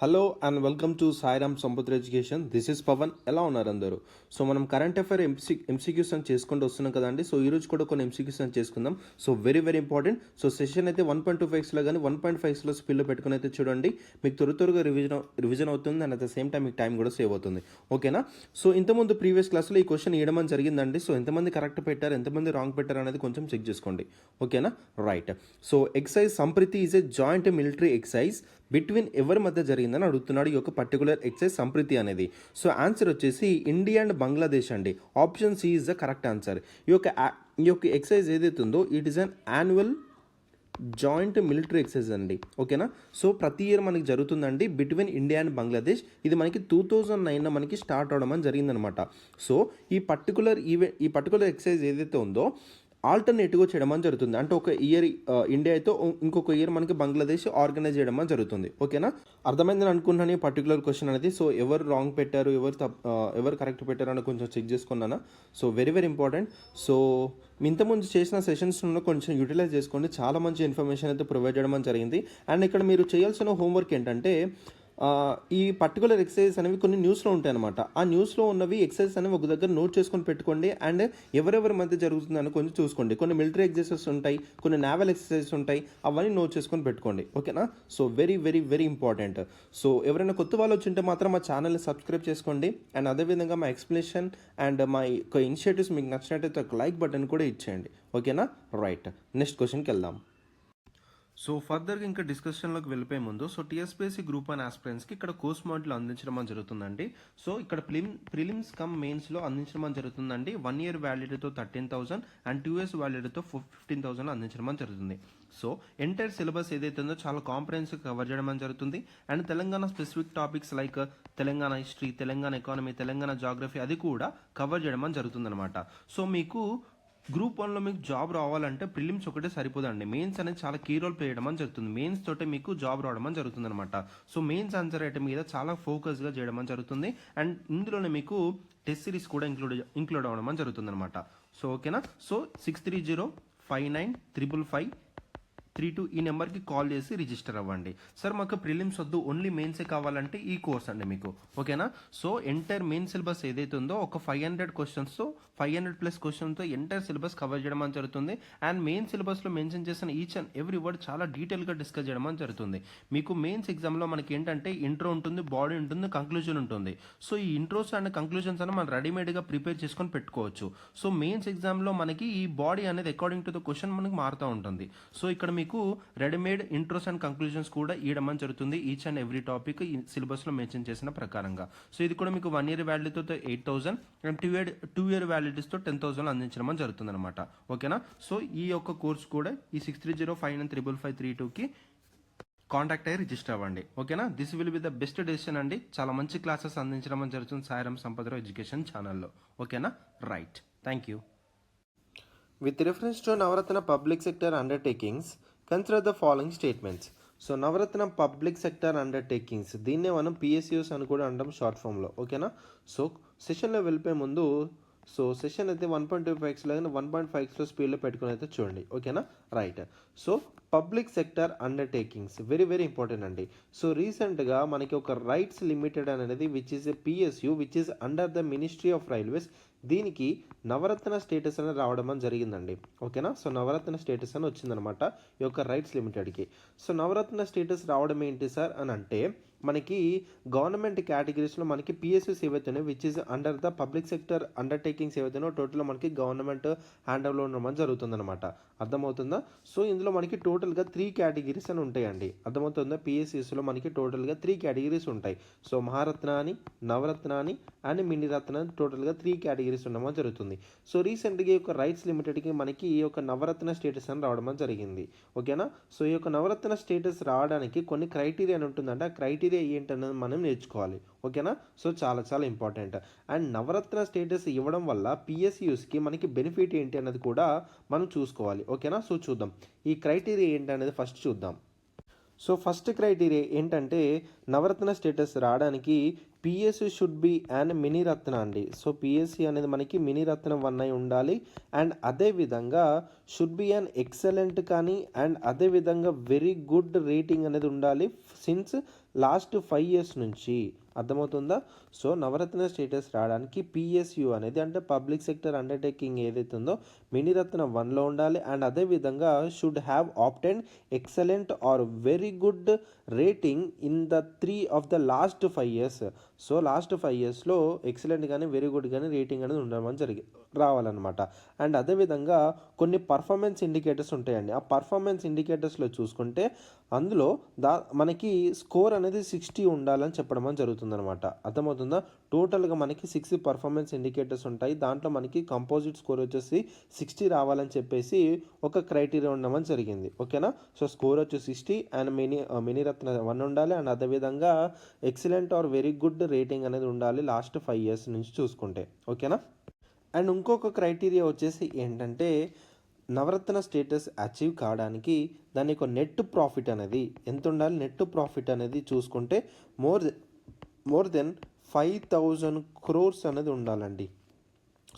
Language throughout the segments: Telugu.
Hello and welcome to Sairam సంపత్ర ఎడ్యుకేషన్. This is Pavan. ఎలా ఉన్నారు అందరూ? సో మనం కరెంట్ అఫైర్ ఎంసీక్యూస్ అని చేసుకుంటూ వస్తున్నాం కదండి. సో ఈరోజు కూడా కొన్ని ఎంసీక్యూస్ అని చేసుకుందాం. So very important. So session అయితే 1.25లో కానీ 1.5లో స్పీడ్లో పెట్టుకుని అయితే చూడండి. మీకు త్వరగా రివిజన్ అవుతుంది and at the same time మీకు టైం కూడా సేవ్ అవుతుంది. ఓకేనా? సో ఇంతకుముందు ప్రీవియస్ క్లాస్లో ఈ క్వశ్చన్ ఇవ్వడం జరిగిందండి. సో ఎంతమంది కరెక్ట్ పెట్టారు, ఎంతమంది రాంగ్ పెట్టారు అనేది కొంచెం చెక్ చేసుకోండి. ఓకేనా? Right. So exercise Sampriti is a joint military exercise between ఎవరి మధ్య జరిగిందని అడుగుతున్నాడు ఈ యొక్క పర్టికులర్ ఎక్సైజ్ సంప్రీతి అనేది. సో ఆన్సర్ వచ్చేసి ఇండియా అండ్ బంగ్లాదేశ్ అండి. Option c is the correct answer. ఈ యొక్క ఎక్సైజ్ ఏదైతే ఉందో it is an annual joint military exercise అండి. ఓకేనా? సో ప్రతి ఇయర్ మనకి జరుగుతుందండి బిట్వీన్ ఇండియా అండ్ బంగ్లాదేశ్. ఇది మనకి 2009లో మనకి స్టార్ట్ అవడం అని జరిగిందనమాట. సో ఈ పర్టికులర్ ఎక్సైజ్ ఏదైతే ఉందో ఆల్టర్నేటివ్గా చేయడం అని జరుగుతుంది. అంటే ఒక ఇయర్ ఇండియా అయితే ఇంకొక ఇయర్ మనకి బంగ్లాదేశ్ ఆర్గనైజ్ చేయడం అని జరుగుతుంది. ఓకేనా? అర్థమైందని అనుకుంటున్నాను ఈ పర్టికులర్ క్వశ్చన్ అనేది. సో ఎవరు రాంగ్ పెట్టారు, ఎవరు కరెక్ట్ పెట్టారు అని కొంచెం చెక్ చేసుకున్నాను. So very important. సో ఇంతకుముందు చేసిన సెషన్స్లో కొంచెం యూటిలైజ్ చేసుకోండి. చాలా మంచి ఇన్ఫర్మేషన్ అయితే ప్రొవైడ్ చేయడం జరిగింది. అండ్ ఇక్కడ మీరు చేయాల్సిన హోంవర్క్ ఏంటంటే ఈ పర్టికులర్ ఎక్సైజెస్ అనేవి కొన్ని న్యూస్లో ఉంటాయి అనమాట. ఆ న్యూస్లో ఉన్నవి ఎక్సైజెస్ అనేవి ఒక దగ్గర నోట్ చేసుకొని పెట్టుకోండి. అండ్ ఎవరెవరి మధ్య జరుగుతుందని కొంచెం చూసుకోండి. కొన్ని మిలిటరీ ఎక్సైజెస్ ఉంటాయి, కొన్ని నావల్ ఎక్సైజెస్ ఉంటాయి, అవన్నీ నోట్ చేసుకొని పెట్టుకోండి. ఓకేనా? So very important. సో ఎవరైనా కొత్త వాళ్ళు వచ్చింటే మాత్రం మా ఛానల్ని సబ్స్క్రైబ్ చేసుకోండి. అండ్ అదేవిధంగా మా ఎక్స్ప్లెనేషన్ అండ్ మా యొక్క ఇనిషియేటివ్స్ మీకు నచ్చినట్టయితే ఒక లైక్ బటన్ కూడా ఇచ్చేయండి. ఓకేనా? రైట్. నెక్స్ట్ క్వశ్చన్కి వెళ్దాం. సో ఫర్దర్గా ఇంకా డిస్కషన్లోకి వెళ్ళిపోయే ముందు సో టీఎస్పీఎస్సీ గ్రూప్ 1 ఆస్పిరెంట్స్కి ఇక్కడ కోర్స్ మోడ్లో అందించడం జరుగుతుందండి. సో ఇక్కడ ప్రిలిమ్స్ కమ్ మెయిన్స్లో అందించడం జరుగుతుందండి. 1 year వ్యాలిడిటీతో 13,000 అండ్ 2 years వ్యాలిడిటీతో 15,000 అందించడం జరుగుతుంది. సో ఎంటైర్ సిలబస్ ఏదైతే ఉందో చాలా కాంప్రహెన్సివ్ కవర్ చేయడం జరుగుతుంది. And Telangana specific topics like Telangana history, Telangana economy, Telangana geography అది కూడా కవర్ చేయడం జరుగుతుంది అనమాట. సో మీకు గ్రూప్ 1లో మీకు జాబ్ రావాలంటే ప్రిలిమ్స్ ఒకటే సరిపోదండి. మెయిన్స్ అనేది చాలా కీ రోల్ ప్లే చేయడం జరుగుతుంది. మెయిన్స్ తోటే మీకు జాబ్ రావడం జరుగుతుంది అనమాట. సో మెయిన్స్ ఆన్సర్ రైట్ మీద చాలా ఫోకస్గా చేయడం జరుగుతుంది. అండ్ ఇందులోనే మీకు టెస్ట్ సిరీస్ కూడా ఇంక్లూడ్ అవ్వడం జరుగుతుంది అనమాట. సో ఓకేనా? సో 6305955532 ఈ నెంబర్కి కాల్ చేసి రిజిస్టర్ అవ్వండి. సార్ మాకు ప్రిలిమ్స్ వద్దు, ఓన్లీ మెయిన్సే కావాలంటే ఈ కోర్స్ అండి మీకు. ఓకేనా? సో ఎంటైర్ మెయిన్ సిలబస్ ఏదైతే ఉందో ఒక 500 క్వశ్చన్స్తో 500+ క్వశ్చన్తో ఎంటైర్ సిలబస్ కవర్ చేయడం జరుగుతుంది. అండ్ మెయిన్ సిలబస్లో మెన్షన్ చేసిన ఈచ్ అండ్ ఎవ్రీ వర్డ్ చాలా డీటెయిల్గా డిస్కస్ చేయడం జరుగుతుంది. మీకు మెయిన్స్ ఎగ్జామ్లో మనకి ఏంటంటే ఇంట్రో ఉంటుంది, బాడీ ఉంటుంది, కంక్లూజన్ ఉంటుంది. సో ఈ ఇంట్రోస్ అండ్ కంక్లూజన్స్ అని మనం రెడీమేడ్గా ప్రిపేర్ చేసుకొని పెట్టుకోవచ్చు. సో మెయిన్స్ ఎగ్జామ్లో మనకి ఈ బాడీ అనేది అకార్డింగ్ టు ద క్వశ్చన్ మనకి మారుతూ ఉంటుంది. సో ఇక్కడ మీకు రెడీమేడ్ ఇంట్రోస్ అండ్ కంక్లూజన్స్ కూడా ఇవ్వడం జరుగుతుంది ఈచ్ అండ్ ఎవ్రీ టాపిక్ ఈ సిలబస్లో మెన్షన్ చేసిన ప్రకారంగా. సో ఇది కూడా మీకు 1 year వ్యాలిడీతో 8,000 అండ్ 2 year వ్యాలిడిటీస్తో 10,000 అందించడం జరుగుతుంది అనమాట. ఓకేనా? సో ఈ యొక్క కోర్స్ కూడా ఈ 6305955532కి కాంటాక్ట్ అయ్యి రిజిస్టర్ అవ్వండి. ఓకేనా? This will be the best decision అండి. చాలా మంచి క్లాసెస్ అందించడం జరుగుతుంది సాయిరామ్ సంపత్రావు ఎడ్యుకేషన్ ఛానల్లో. ఓకేనా? Right. Thank you. With reference to Navaratna public sector undertakings, consider the following statements. So Navaratna public sector undertakings దీన్నే మనం పిఎస్యూస్ అని కూడా అంటాం షార్ట్ ఫామ్లో. ఓకేనా? సో సెషన్లో వెళ్ళిపోయే ముందు సో సెషన్ అయితే 1.25xలో 1.5xలో స్పీడ్లో పెట్టుకుని అయితే చూడండి. ఓకేనా? Right. So public sector undertakings very important అండి. సో రీసెంట్గా మనకి ఒక రైట్స్ లిమిటెడ్ అనేది which is a PSU which is under the ministry of railways, దీనికి నవరత్న స్టేటస్ అనేది రావడం జరిగిందండి. ఓకేనా? సో నవరత్న స్టేటస్ అని వచ్చిందనమాట ఈ యొక్క రైట్స్ లిమిటెడ్కి. సో నవరత్న స్టేటస్ రావడం ఏంటి సార్ అని అంటే మనకి గవర్నమెంట్ కేటగిరీస్లో మనకి పిఎస్యూస్ ఏవైతున్నాయో which is under the public sector undertakings ఏవైతున్నాయో టోటల్గా మనకి గవర్నమెంట్ హ్యాండ్ ఓవర్లో ఉండడం జరుగుతుందన్నమాట. అర్థమవుతుందా? సో ఇందులో మనకి టోటల్గా 3 కేటగిరీస్ అని ఉంటాయండి. అర్థమవుతుందా? పిఎస్యూస్లో మనకి టోటల్గా 3 కేటగిరీస్ ఉంటాయి. సో మహారత్న అని, నవరత్న అని అండ్ మినిరత్న అని టోటల్గా 3 కేటగిరీస్ ఉండడం జరుగుతుంది. సో రీసెంట్గా ఈ యొక్క రైట్స్ లిమిటెడ్కి మనకి ఈ యొక్క నవరత్న స్టేటస్ అని రావడం జరిగింది. ఓకేనా? సో ఈ యొక్క నవరత్న స్టేటస్ రావడానికి కొన్ని క్రైటీరియా అని ఉంటుందంటే ఆ క్రైటీరియా ఏంటన్నది మనం నేర్చుకోవాలి. ఓకేనా? సో చాలా ఇంపార్టెంట్. అండ్ నవరత్న స్టేటస్ ఇవ్వడం వల్ల పిఎస్యూస్కి మనకి బెనిఫిట్ ఏంటి అన్నది కూడా మనం చూసుకోవాలి. ఓకేనా? సో చూద్దాం ఈ క్రైటీరియా ఏంటి అనేది ఫస్ట్ చూద్దాం. సో ఫస్ట్ క్రైటీరియా ఏంటంటే నవరత్న స్టేటస్ రావడానికి PSC should be and Miniratna అండి. సో పిఎస్సి అనేది మనకి మినీ రత్నం 1 అయి ఉండాలి. అండ్ అదేవిధంగా షుడ్ బి అన్ ఎక్సలెంట్ కానీ అండ్ అదేవిధంగా వెరీ గుడ్ రేటింగ్ అనేది ఉండాలి సిన్స్ లాస్ట్ 5 years నుంచి. అర్థమవుతుందా? సో నవరత్న స్టేటస్ రావడానికి పిఎస్యు అనేది అంటే పబ్లిక్ సెక్టర్ అండర్టేకింగ్ ఏదైతే ఉందో మినీ రత్న 1లో ఉండాలి. అండ్ అదేవిధంగా should have often excellent or very good rating in the 3 of the last 5 years. So last 5 yearsలో ఎక్సలెంట్ కానీ వెరీ గుడ్ కానీ రేటింగ్ అనేది ఉండడం రావాలన్నమాట. అండ్ అదేవిధంగా కొన్ని పర్ఫార్మెన్స్ ఇండికేటర్స్ ఉంటాయండి. ఆ పర్ఫార్మెన్స్ ఇండికేటర్స్లో చూసుకుంటే అందులో మనకి స్కోర్ అనేది 60 ఉండాలని చెప్పడం జరుగుతుందన్నమాట. అర్థమవుతుందా? టోటల్గా మనకి 6 పర్ఫార్మెన్స్ ఇండికేటర్స్ ఉంటాయి. దాంట్లో మనకి కంపోజిట్ స్కోర్ వచ్చేసి 60 రావాలని చెప్పేసి ఒక క్రైటీరియా ఉండడం జరిగింది. ఓకేనా? సో స్కోర్ వచ్చి 60 అండ్ మినీ రత్న 1 ఉండాలి. అండ్ అదేవిధంగా excellent or very good rating అనేది ఉండాలి లాస్ట్ 5 years నుంచి చూసుకుంటే. ఓకేనా? అండ్ ఇంకొక క్రైటీరియా వచ్చేసి ఏంటంటే నవరత్న స్టేటస్ అచీవ్ కావడానికి దాని యొక్క నెట్ ప్రాఫిట్ అనేది ఎంత ఉండాలి? నెట్ ప్రాఫిట్ అనేది చూసుకుంటే మోర్ దెన్ 5,000 crores అనేది ఉండాలండి.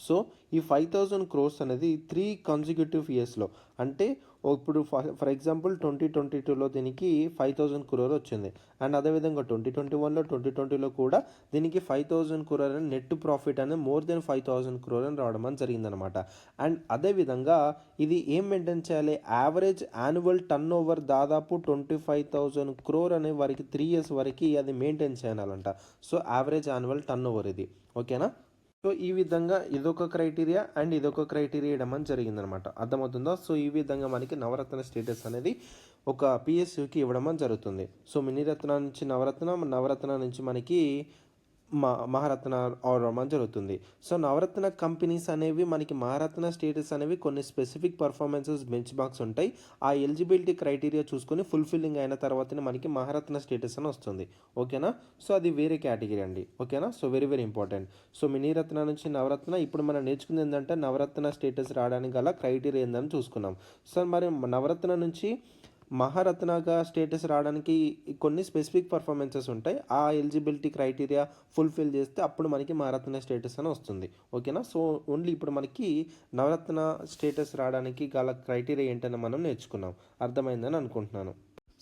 సో ఈ 5,000 crores అనేది 3 consecutive yearsలో అంటే ఇప్పుడు ఫర్ ఎగ్జాంపుల్ 2022లో దీనికి 5,000 crore వచ్చింది. అండ్ అదేవిధంగా 2021లో 2020లో కూడా దీనికి 5,000 crore అని నెట్ ప్రాఫిట్ అనేది మోర్ దెన్ 5,000 crore అని రావడం జరిగిందనమాట. అండ్ అదేవిధంగా ఇది ఏం మెయింటైన్ చేయాలి? యావరేజ్ యాన్యువల్ టర్న్ ఓవర్ దాదాపు 25,000 crore అనే వారికి 3 years వరకు అది మెయింటైన్ చేయాలంట. So average annual turn over ఇది. ఓకేనా? సో ఈ విధంగా ఇదొక క్రైటీరియా అండ్ ఇదొక క్రైటీరియా ఇవ్వడం జరిగిందనమాట. అర్థమవుతుందా? సో ఈ విధంగా మనకి నవరత్న స్టేటస్ అనేది ఒక పిఎస్యుకి ఇవ్వడం జరుగుతుంది. సో మినీ రత్న నుంచి నవరత్న నుంచి మనకి మహారత్న అవడం జరుగుతుంది. సో నవరత్న కంపెనీస్ అనేవి మనకి మహారత్న స్టేటస్ అనేవి కొన్ని స్పెసిఫిక్ పర్ఫార్మెన్సెస్ బెంచ్ మార్క్స్ ఉంటాయి. ఆ ఎలిజిబిలిటీ క్రైటీరియా చూసుకొని ఫుల్ఫిల్లింగ్ అయిన తర్వాతనే మనకి మహారత్న స్టేటస్ అని వస్తుంది. ఓకేనా? సో అది వేరే కేటగిరీ అండి. ఓకేనా? So very very important. So Miniratna నుంచి నవరత్న ఇప్పుడు మనం నేర్చుకుంది ఏంటంటే నవరత్న స్టేటస్ రావడానికి గల క్రైటీరియా ఏందని చూసుకున్నాం. సో మరి నవరత్న నుంచి మహారత్నగా స్టేటస్ రావడానికి కొన్ని స్పెసిఫిక్ పర్ఫార్మెన్సెస్ ఉంటాయి. ఆ ఎలిజిబిలిటీ క్రైటీరియా ఫుల్ఫిల్ చేస్తే అప్పుడు మనకి మహారత్న స్టేటస్ అని వస్తుంది. ఓకేనా? సో ఓన్లీ ఇప్పుడు మనకి నవరత్న స్టేటస్ రావడానికి గల క్రైటీరియా ఏంటని మనం నేర్చుకున్నాం. అర్థమైందని అనుకుంటున్నాను.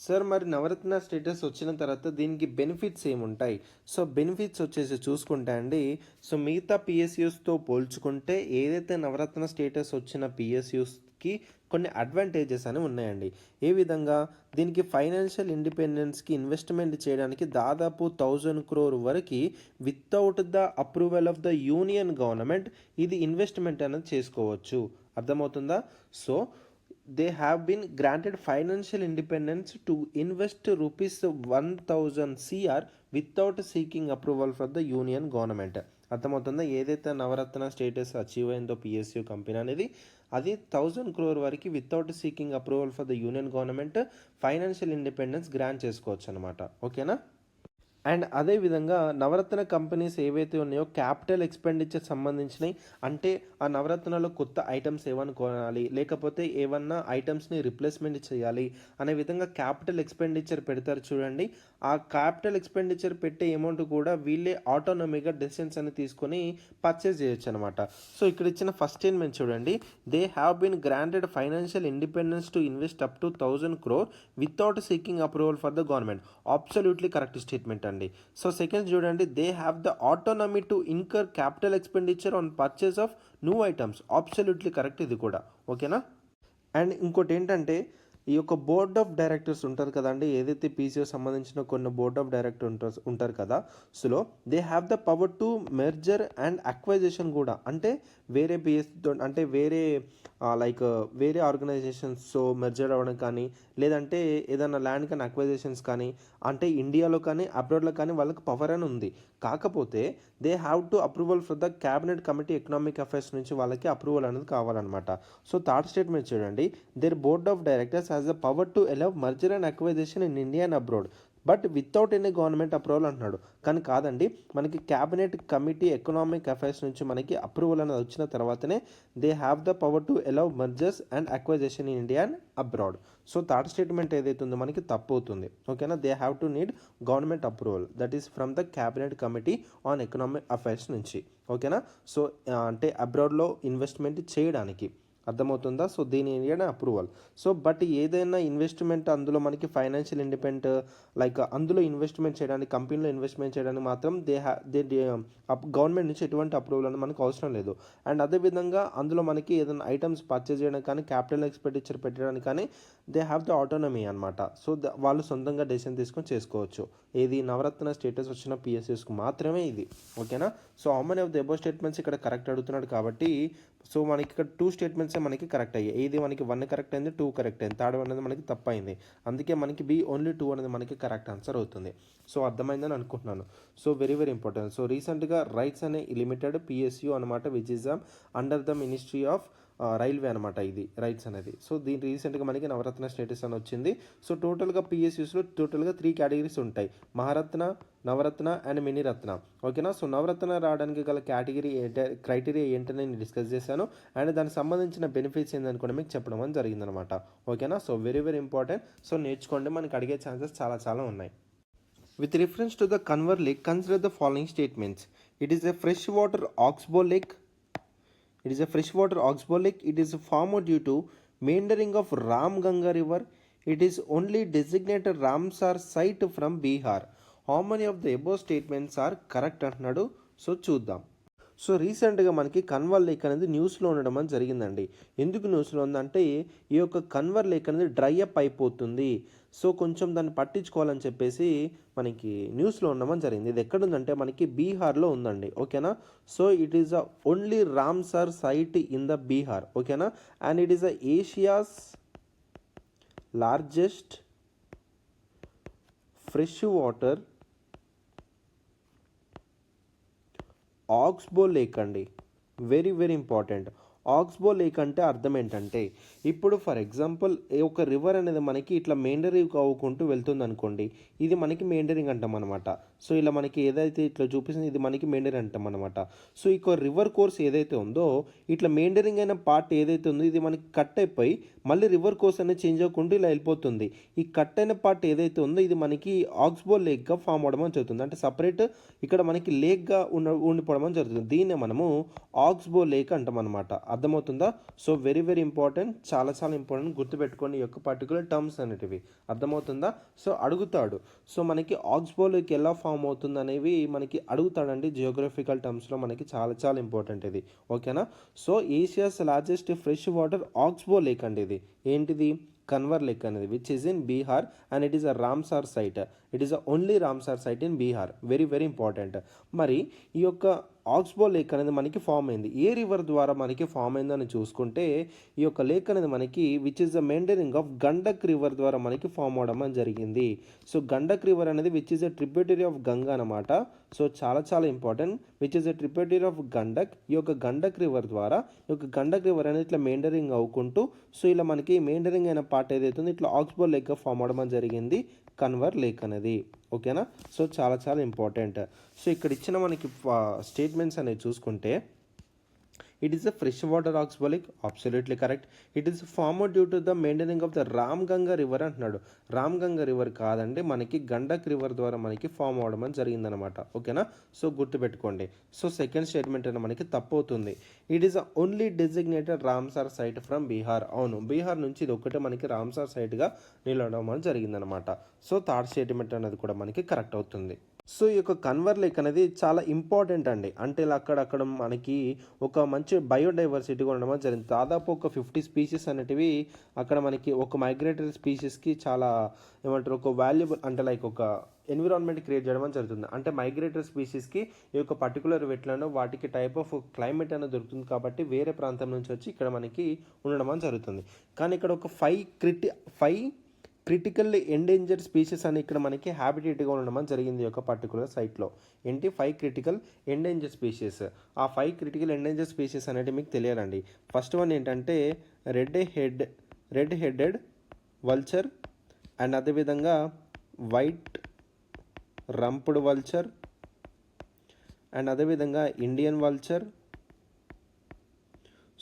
సార్ మరి నవరత్న స్టేటస్ వచ్చిన తర్వాత దీనికి బెనిఫిట్స్ ఏముంటాయి? సో బెనిఫిట్స్ వచ్చేసి చూసుకుంటే అండి, సో మిగతా పిఎస్యూస్తో పోల్చుకుంటే ఏదైతే నవరత్న స్టేటస్ వచ్చిన పిఎస్యూస్కి కొన్ని అడ్వాంటేజెస్ అనేవి ఉన్నాయండి. ఏ విధంగా? దీనికి ఫైనాన్షియల్ ఇండిపెండెన్స్కి ఇన్వెస్ట్మెంట్ చేయడానికి దాదాపు 1,000 crore వరకు without the approval of the union government ఇది ఇన్వెస్ట్మెంట్ అనేది చేసుకోవచ్చు. అర్థమవుతుందా? So they have been granted financial independence to invest rupees 1,000 crore without seeking approval from the union government. అర్థమవుతుందా? ఏదైతే నవరత్న స్టేటస్ అచీవ్ అయిందో పిఎస్యూ కంపెనీ అనేది అది 1,000 crore వరకు without seeking approval for the union government financial independence grant చేసుకోవచ్చు అనమాట. ఓకేనా? అండ్ అదేవిధంగా నవరత్న కంపెనీస్ ఏవైతే ఉన్నాయో క్యాపిటల్ ఎక్స్పెండిచర్ సంబంధించినవి అంటే ఆ నవరత్నలో కొత్త ఐటమ్స్ ఏమైనా కొనాలి లేకపోతే ఏమన్నా ఐటమ్స్ని రిప్లేస్మెంట్ చేయాలి అనే విధంగా క్యాపిటల్ ఎక్స్పెండిచర్ పెడతారు చూడండి. ఆ క్యాపిటల్ ఎక్స్పెండిచర్ పెట్టే అమౌంట్ కూడా వీళ్ళే ఆటోనమీగా డెసిషన్స్ అని తీసుకొని పర్చేస్ చేయొచ్చు అనమాట. సో ఇక్కడ ఇచ్చిన ఫస్ట్ స్టేట్మెంట్ చూడండి. They have been granted financial independence to invest up to 1,000 crore without seeking approval for the government. Absolutely correct statement అండి. సో సెకండ్ చూడండి. They have the autonomy to incur capital expenditure on purchase of new items. Absolutely correct ఇది కూడా. ఓకేనా? అండ్ ఇంకోటి ఏంటంటే ఈ యొక్క బోర్డ్ ఆఫ్ డైరెక్టర్స్ ఉంటారు కదండి, ఏదైతే పీసీఓ సంబంధించిన కొన్ని బోర్డ్ ఆఫ్ డైరెక్టర్ ఉంటారు కదా. So they have the power to merger and acquisition కూడా. అంటే వేరే పిఎస్తో అంటే వేరే ఆర్గనైజేషన్స్తో మెర్జర్ అవ్వడం కానీ లేదంటే ఏదైనా ల్యాండ్ కానీ అక్వైజేషన్స్ కానీ అంటే ఇండియాలో కానీ అబ్రాడ్లో కానీ వాళ్ళకి పవర్ అని ఉంది. కాకపోతే they have to approval for the cabinet committee economic affairs నుంచి వాళ్ళకి అప్రూవల్ అనేది కావాలన్నమాట. సో థర్డ్ స్టేట్మెంట్ చూడండి. Their board of directors has the power to allow merger and acquisition in India and abroad but without any government approval అంటున్నాడు. కానీ కాదండి, మనకి క్యాబినెట్ కమిటీ ఎకనామిక్ అఫైర్స్ నుంచి మనకి అప్రూవల్ అనేది వచ్చిన తర్వాతనే they have the power to allow mergers and acquisition in India and abroad. So third statement ఏదైతే ఉందో మనకి తప్పు అవుతుంది. ఓకేనా, they have to need government approval, that is from the cabinet committee on economic affairs నుంచి. ఓకేనా, సో అంటే అబ్రాడ్లో ఇన్వెస్ట్మెంట్ చేయడానికి, అర్థమవుతుందా? సో దీని ఏదైనా అప్రూవల్. సో బట్ ఏదైనా ఇన్వెస్ట్మెంట్ అందులో మనకి ఫైనాన్షియల్ ఇండిపెండెంట్ లైక్ అందులో ఇన్వెస్ట్మెంట్ చేయడానికి, కంపెనీలో ఇన్వెస్ట్మెంట్ చేయడానికి మాత్రం గవర్నమెంట్ నుంచి ఎటువంటి అప్రూవల్ అనేది మనకు అవసరం లేదు. అండ్ అదేవిధంగా అందులో మనకి ఏదైనా ఐటమ్స్ పర్చేజ్ చేయడానికి కానీ, క్యాపిటల్ ఎక్స్పెండిచర్ పెట్టడానికి కానీ దే హ్యావ్ ద ఆటోనమీ అనమాట. సో వాళ్ళు సొంతంగా డెసిషన్ తీసుకొని చేసుకోవచ్చు. ఏది నవరత్న స్టేటస్ వచ్చిన పిఎస్యూస్కి మాత్రమే ఇది. ఓకేనా, so how many of the above statements ఇక్కడ కరెక్ట్ అడుగుతున్నాడు కాబట్టి సో మనకి ఇక్కడ 2 స్టేట్మెంట్సే మనకి కరెక్ట్ అయ్యాయి. ఇది మనకి 1 కరెక్ట్ అయింది, 2 కరెక్ట్ అయింది, థర్డ్ అనేది మనకి తప్పైంది. అందుకే మనకి బి ఓన్లీ 2 అనేది మనకి కరెక్ట్ ఆన్సర్ అవుతుంది. సో అర్థమైందని అనుకుంటున్నాను. So very very important. So రీసెంట్గా రైట్స్ అనే లిమిటెడ్ పిఎస్యూ అనమాట, which is under the ministry of railway అనమాట ఇది రైట్స్ అనేది. సో దీని రీసెంట్గా మనకి నవరత్న స్టేటస్ అని వచ్చింది. సో టోటల్గా పిఎస్యూస్లో టోటల్గా 3 కేటగిరీస్ ఉంటాయి, మహారత్న, నవరత్న అండ్ మినీరత్న. ఓకేనా, సో నవరత్న రావడానికి గల కేటగిరీ క్రైటీరియా ఏంటని నేను డిస్కస్ చేశాను. అండ్ దానికి సంబంధించిన బెనిఫిట్స్ ఏందని కూడా మీకు చెప్పడం అని జరిగిందనమాట. ఓకేనా, so very very important. So నేర్చుకోండి, మనకి అడిగే ఛాన్సెస్ చాలా చాలా ఉన్నాయి. With reference to the Kanwar Lake, consider the following statements. It is a freshwater oxbow lake. It is a freshwater oxbow lake. It is formed due to meandering of Ram-Ganga river. It is only designated Ramsar site from Bihar. How many of the above statements are correct అంటున్నాడు. సో చూద్దాం. సో రీసెంట్గా మనకి కన్వర్ లేక్ అనేది న్యూస్లో ఉండడం అని జరిగిందండి. ఎందుకు న్యూస్లో ఉందంటే ఈ యొక్క కన్వర్ లేక్ అనేది డ్రై అప్ అయిపోతుంది, సో కొంచెం దాన్ని పట్టించుకోవాలని చెప్పేసి మనకి న్యూస్లో ఉండమని జరిగింది. ఇది ఎక్కడుందంటే మనకి బీహార్లో ఉందండి. ఓకేనా, so it is the only Ramsar site in the Bihar. ఓకేనా, and it is the Asia's largest fresh water oxbow lake అండి. Very very important. Oxbow lake అంటే అర్థం ఏంటంటే, ఇప్పుడు ఫర్ ఎగ్జాంపుల్ ఒక రివర్ అనేది మనకి ఇట్లా మెయిండరింగ్ అవ్వుకుంటూ వెళ్తుంది అనుకోండి, ఇది మనకి మెయిండరింగ్ అంటాం అనమాట. సో ఇలా మనకి ఏదైతే ఇట్లా చూపిస్తుంది ఇది మనకి మెయిండరింగ్ అంటాం అనమాట. సో ఇక రివర్ కోర్స్ ఏదైతే ఉందో ఇట్లా మెయిండరింగ్ అయిన పార్ట్ ఏదైతే ఉందో ఇది మనకి కట్ అయిపోయి మళ్ళీ రివర్ కోర్స్ అనేది చేంజ్ అవ్వకుండా ఇలా వెళ్ళిపోతుంది. ఈ కట్ అయిన పార్ట్ ఏదైతే ఉందో ఇది మనకి ఆక్స్బో లేక్గా ఫామ్ అవడం అని జరుగుతుంది. అంటే సపరేట్ ఇక్కడ మనకి లేక్గా ఉండిపోవడం అని జరుగుతుంది. దీన్నే మనము ఆక్స్బో లేక్ అంటాం అనమాట. అర్థమవుతుందా? సో వెరీ వెరీ ఇంపార్టెంట్, చాలా చాలా ఇంపార్టెంట్, గుర్తుపెట్టుకోండి ఈ యొక్క పర్టికులర్ టర్మ్స్ అనేటివి. అర్థమవుతుందా? సో అడుగుతాడు, సో మనకి ఆక్స్బోలోకి ఎలా ఫామ్ అవుతుంది అనేవి మనకి అడుగుతాడండి. జియోగ్రఫికల్ టర్మ్స్లో మనకి చాలా చాలా ఇంపార్టెంట్ ఇది. ఓకేనా, so Asia's largest fresh water oxbow lake అండి. ఇది ఏంటిది? కన్వర్ లేక్ అనేది, which is in Bihar and it is a Ramsar site. It is a only Ramsar site in Bihar. Very very important. మరి ఈ యొక్క ఆక్స్బో లేక్ అనేది మనకి ఫామ్ అయింది ఏ రివర్ ద్వారా మనకి ఫామ్ అయిందని చూసుకుంటే ఈ యొక్క లేక్ అనేది మనకి which is the meandering of Gandak river ద్వారా మనకి ఫామ్ అవడం అని జరిగింది. సో గండక్ రివర్ అనేది which is a tributary of Ganga అనమాట. సో చాలా చాలా important, which is a tributary of Gandak. ఈ యొక్క గండక్ రివర్ ద్వారా ఈ యొక్క గండక్ రివర్ అనేది ఇట్లా మెయిండరింగ్ అవ్వుకుంటూ సో ఇలా మనకి మెయిండరింగ్ అయిన పార్ట్ ఏదైతే ఉందో ఇట్లా ఆక్స్బో లేక్గా ఫామ్ అవడం అని జరిగింది, కన్వర్ లేక్ అనేది. ఓకేనా, సో చాలా చాలా ఇంపార్టెంట్. సో ఇక్కడ ఇచ్చిన మనకి స్టేట్మెంట్స్ అనేవి చూసుకుంటే it is a fresh water oxbow lake, absolutely correct. It is formed due to the maintaining of the Ramganga river అంటున్నాడు. రామ్గంగా రివర్ కాదండి, మనకి గండక్ రివర్ ద్వారా మనకి ఫామ్ అవడం అని జరిగిందనమాట. ఓకేనా, సో గుర్తుపెట్టుకోండి. సో సెకండ్ స్టేట్మెంట్ అనేది మనకి తప్పు అవుతుంది. It is only designated Ramsar site from Bihar. అవును, బీహార్ నుంచి ఇది ఒకటే మనకి రామ్సార్ సైట్గా నిలవడం అని జరిగిందనమాట. సో థర్డ్ స్టేట్మెంట్ అనేది కూడా మనకి కరెక్ట్ అవుతుంది. సో ఈ యొక్క కన్వర్ లేక్ అనేది చాలా ఇంపార్టెంట్ అండి. అంటే అక్కడక్కడ మనకి ఒక మంచి బయోడైవర్సిటీగా ఉండడం జరిగింది. దాదాపు ఒక 50 స్పీషీస్ అనేటివి అక్కడ మనకి ఒక మైగ్రేటరీ స్పీషీస్కి చాలా ఏమంటారు ఒక వాల్యుబుల్ అంటే లైక్ ఒక ఎన్విరాన్మెంట్ క్రియేట్ చేయడం జరుగుతుంది. అంటే మైగ్రేటరీ స్పీషీస్కి ఈ యొక్క పర్టికులర్ వెట్లలో వాటికి టైప్ ఆఫ్ క్లైమేట్ అనేది దొరుకుతుంది కాబట్టి వేరే ప్రాంతం నుంచి వచ్చి ఇక్కడ మనకి ఉండడం జరుగుతుంది. కానీ ఇక్కడ ఒక 5 క్రిటికల్లీ ఎండేంజర్డ్ స్పీషీస్ అని ఇక్కడ మనకి హ్యాబిటేట్గా ఉండడం జరిగింది ఈ యొక్క పర్టికులర్ సైట్లో. ఏంటి 5 క్రిటికల్ ఎండేంజర్ స్పీషీస్. ఆ 5 క్రిటికల్ ఎండేంజర్ స్పీషీస్ అనేది మీకు తెలియాలండి. ఫస్ట్ వన్ ఏంటంటే రెడ్ హెడెడ్ వల్చర్ అండ్ అదేవిధంగా వైట్ రంపుడ్ వల్చర్ అండ్ అదేవిధంగా ఇండియన్ వల్చర్.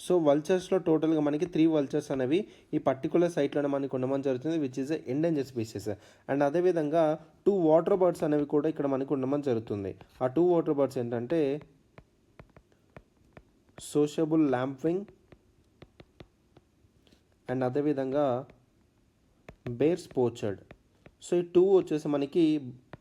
సో వల్చర్స్లో టోటల్గా మనకి 3 వల్చర్స్ అనేవి ఈ పర్టికులర్ సైట్లోనే మనకి ఉండమని జరుగుతుంది, which is endanger species. And అదేవిధంగా 2 వాటర్ బర్డ్స్ అనేవి కూడా ఇక్కడ మనకి ఉండమని జరుగుతుంది. ఆ 2 వాటర్ బర్డ్స్ ఏంటంటే సోషబుల్ ల్యాంప్వింగ్ అండ్ అదేవిధంగా బేర్స్ పోచర్డ్. సో ఈ 2 వచ్చేసి మనకి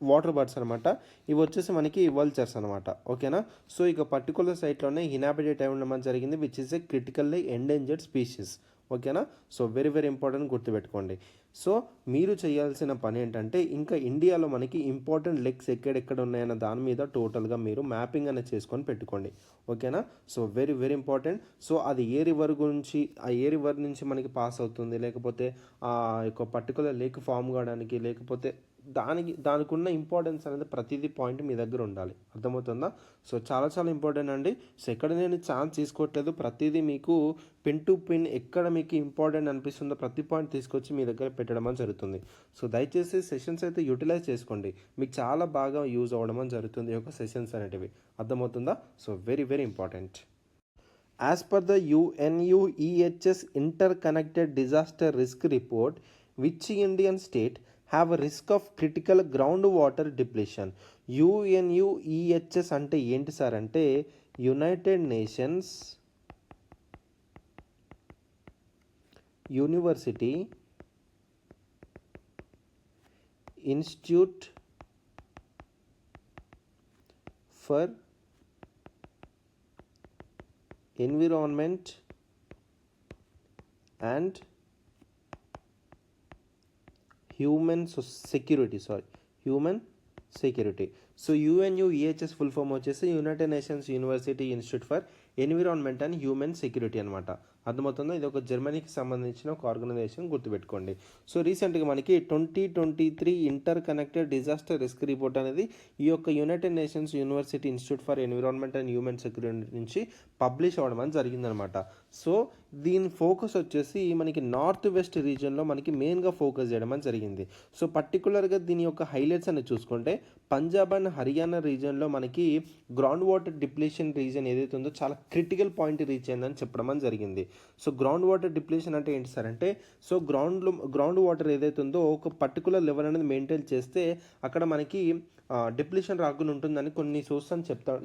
వాటర్ బర్డ్స్ అనమాట. ఇవి వచ్చేసి మనకి వల్చర్స్ అనమాట. ఓకేనా. సో ఇక పర్టికులర్ సైట్లోనే ఇన్హాబిటెడ్ అయి ఉండడం జరిగింది, which is a critically endangered species. ఓకేనా. సో వెరీ వెరీ ఇంపార్టెంట్, గుర్తుపెట్టుకోండి. సో మీరు చేయాల్సిన పని ఏంటంటే ఇంకా ఇండియాలో మనకి ఇంపార్టెంట్ లెక్స్ ఎక్కడెక్కడ ఉన్నాయన్న దాని మీద టోటల్గా మీరు మ్యాపింగ్ అనేది చేసుకొని పెట్టుకోండి. ఓకేనా. So very very important. So అది ఏ రివర్ గురించి, ఆ ఏ రివర్ నుంచి మనకి పాస్ అవుతుంది, లేకపోతే ఆ యొక్క పర్టికులర్ లేక్ ఫామ్ కావడానికి, లేకపోతే దానికి ఉన్న ఇంపార్టెన్స్ అనేది ప్రతిదీ పాయింట్ మీ దగ్గర ఉండాలి. అర్థమవుతుందా. సో చాలా చాలా ఇంపార్టెంట్ అండి. సో ఎక్కడ నేను ఛాన్స్ తీసుకోవట్లేదు, ప్రతిదీ మీకు పిన్ టు పిన్ ఎక్కడ మీకు ఇంపార్టెంట్ అనిపిస్తుందో ప్రతి పాయింట్ తీసుకొచ్చి మీ దగ్గర పెట్టడం అని జరుగుతుంది. సో దయచేసి సెషన్స్ అయితే యూటిలైజ్ చేసుకోండి, మీకు చాలా బాగా యూజ్ అవ్వడం అని జరుగుతుంది ఈ యొక్క సెషన్స్ అనేటివి. అర్థమవుతుందా. So very very important. As per the UNUEHS Interconnected Disaster Risk Report, which Indian state have a risk of critical groundwater depletion? UNUEHS అంటే ఏంటి సార్ అంటే United Nations University Institute for Environment and Human Security. So UNUEHS full form వచ్చేసి United Nations University Institute for Environment and Human Security అనమాట. అర్థమవుతుందో, ఇది ఒక జర్మనీకి సంబంధించిన ఒక ఆర్గనైజేషన్, గుర్తుపెట్టుకోండి. సో రీసెంట్గా మనకి 2023 inter connected disaster risk report అనేది ఈ యొక్క United Nations University Institute for Environment and Human security నుంచి పబ్లిష్ అవ్వడం అని జరిగిందనమాట. సో దీని ఫోకస్ వచ్చేసి మనకి నార్త్ వెస్ట్ రీజియన్లో మనకి మెయిన్గా ఫోకస్ చేయడం అని జరిగింది. సో పర్టికులర్గా దీని యొక్క హైలైట్స్ అనేది చూసుకుంటే పంజాబ్ అండ్ హర్యానా రీజియన్లో మనకి గ్రౌండ్ వాటర్ డిప్లేషన్ రీజియన్ ఏదైతే ఉందో చాలా క్రిటికల్ పాయింట్ రీచ్ అయిందని చెప్పడం అని జరిగింది. సో గ్రౌండ్ వాటర్ డిప్లేషన్ అంటే ఏంటి సార్ అంటే, సో గ్రౌండ్ వాటర్ ఏదైతే ఉందో ఒక పర్టికులర్ లెవెల్ అనేది మెయింటైన్ చేస్తే అక్కడ మనకి డిప్లేషన్ రాకుండా ఉంటుందని కొన్ని సోర్స్ అని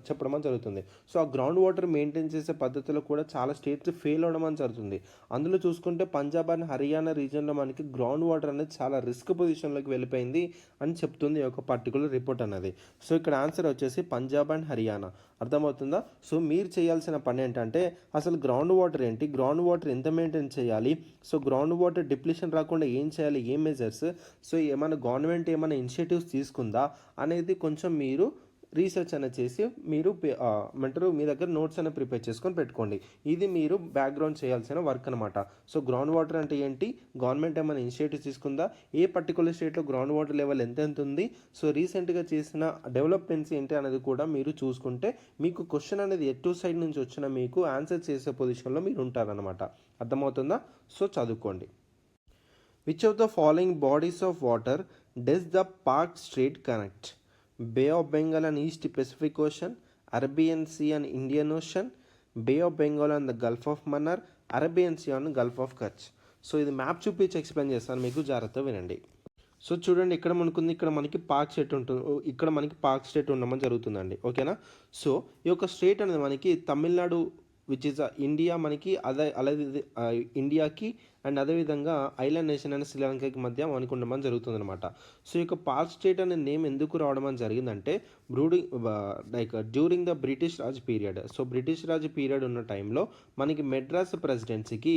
చెప్పడం అని జరుగుతుంది. సో ఆ గ్రౌండ్ వాటర్ మెయింటైన్ చేసే పద్ధతిలో కూడా చాలా స్టేట్స్ ఫెయిల్ అవడం అని జరుగుతుంది. అందులో చూసుకుంటే పంజాబ్ అండ్ హర్యానా రీజియన్లో మనకి గ్రౌండ్ వాటర్ అనేది చాలా రిస్క్ పొజిషన్లోకి వెళ్ళిపోయింది అని చెప్తుంది ఒక పర్టికులర్ రిపోర్ట్ అన్నది. సో ఇక్కడ ఆన్సర్ వచ్చేసి పంజాబ్ అండ్ హర్యానా. అర్థమవుతుందా. సో మీరు చేయాల్సిన పని ఏంటంటే అసలు గ్రౌండ్ వాటర్ ఏంటి, గ్రౌండ్ వాటర్ ఎంత మెయింటైన్ చేయాలి, సో గ్రౌండ్ వాటర్ డిప్లేషన్ రాకుండా ఏం చేయాలి, ఏం మెజర్స్, సో ఏమైనా గవర్నమెంట్ ఏమైనా ఇనిషియేటివ్స్ తీసుకుందా అనేది కొంచెం మీరు రీసెర్చ్ అనేది చేసి మీరు మీ దగ్గర నోట్స్ అనేది ప్రిపేర్ చేసుకొని పెట్టుకోండి. ఇది మీరు బ్యాక్గ్రౌండ్ చేయాల్సిన వర్క్ అనమాట. సో గ్రౌండ్ వాటర్ అంటే ఏంటి, గవర్నమెంట్ ఏమైనా ఇనిషియేటివ్ తీసుకుందా, ఏ పర్టికులర్ స్టేట్లో గ్రౌండ్ వాటర్ లెవెల్ ఎంత ఉంది, సో రీసెంట్గా చేసిన డెవలప్మెంట్స్ ఏంటి అనేది కూడా మీరు చూసుకుంటే మీకు క్వశ్చన్ అనేది ఎటు సైడ్ నుంచి వచ్చినా మీకు ఆన్సర్ చేసే పొజిషన్లో మీరు ఉంటారనమాట. అర్థమవుతుందా. సో చదువుకోండి. Which of the following bodies of water does the Park Strait connect? Bay of Bengal and East Pacific Ocean, Arabian Sea and Indian Ocean, Bay of Bengal and the Gulf of Mannar, Arabian Sea and Gulf of Kutch. So ఇది మ్యాప్ చూపించి ఎక్స్ప్లెయిన్ చేస్తాను, మీకు జాగ్రత్తగా వినండి. సో చూడండి, ఇక్కడ మనకుంది, ఇక్కడ మనకి పార్క్ స్టేట్ ఉంటుంది, ఇక్కడ మనకి పార్క్ స్టేట్ ఉండమని జరుగుతుందండి. ఓకేనా. సో ఈ యొక్క స్టేట్ అనేది మనకి తమిళనాడు విచ్ ఇస్ ఇండియా, మనకి అలాగే ఇండియాకి అండ్ అదేవిధంగా ఐలాండ్ నేషన్ అండ్ శ్రీలంకకి మధ్య మనకు ఉండమని జరుగుతుందన్నమాట. సో ఈ యొక్క పార్క్ స్టేట్ అనే నేమ్ ఎందుకు రావడం అని జరిగిందంటే during the British Raj period. So British Raj period ఉన్న టైంలో మనకి మెడ్రాస్ ప్రెసిడెన్సీకి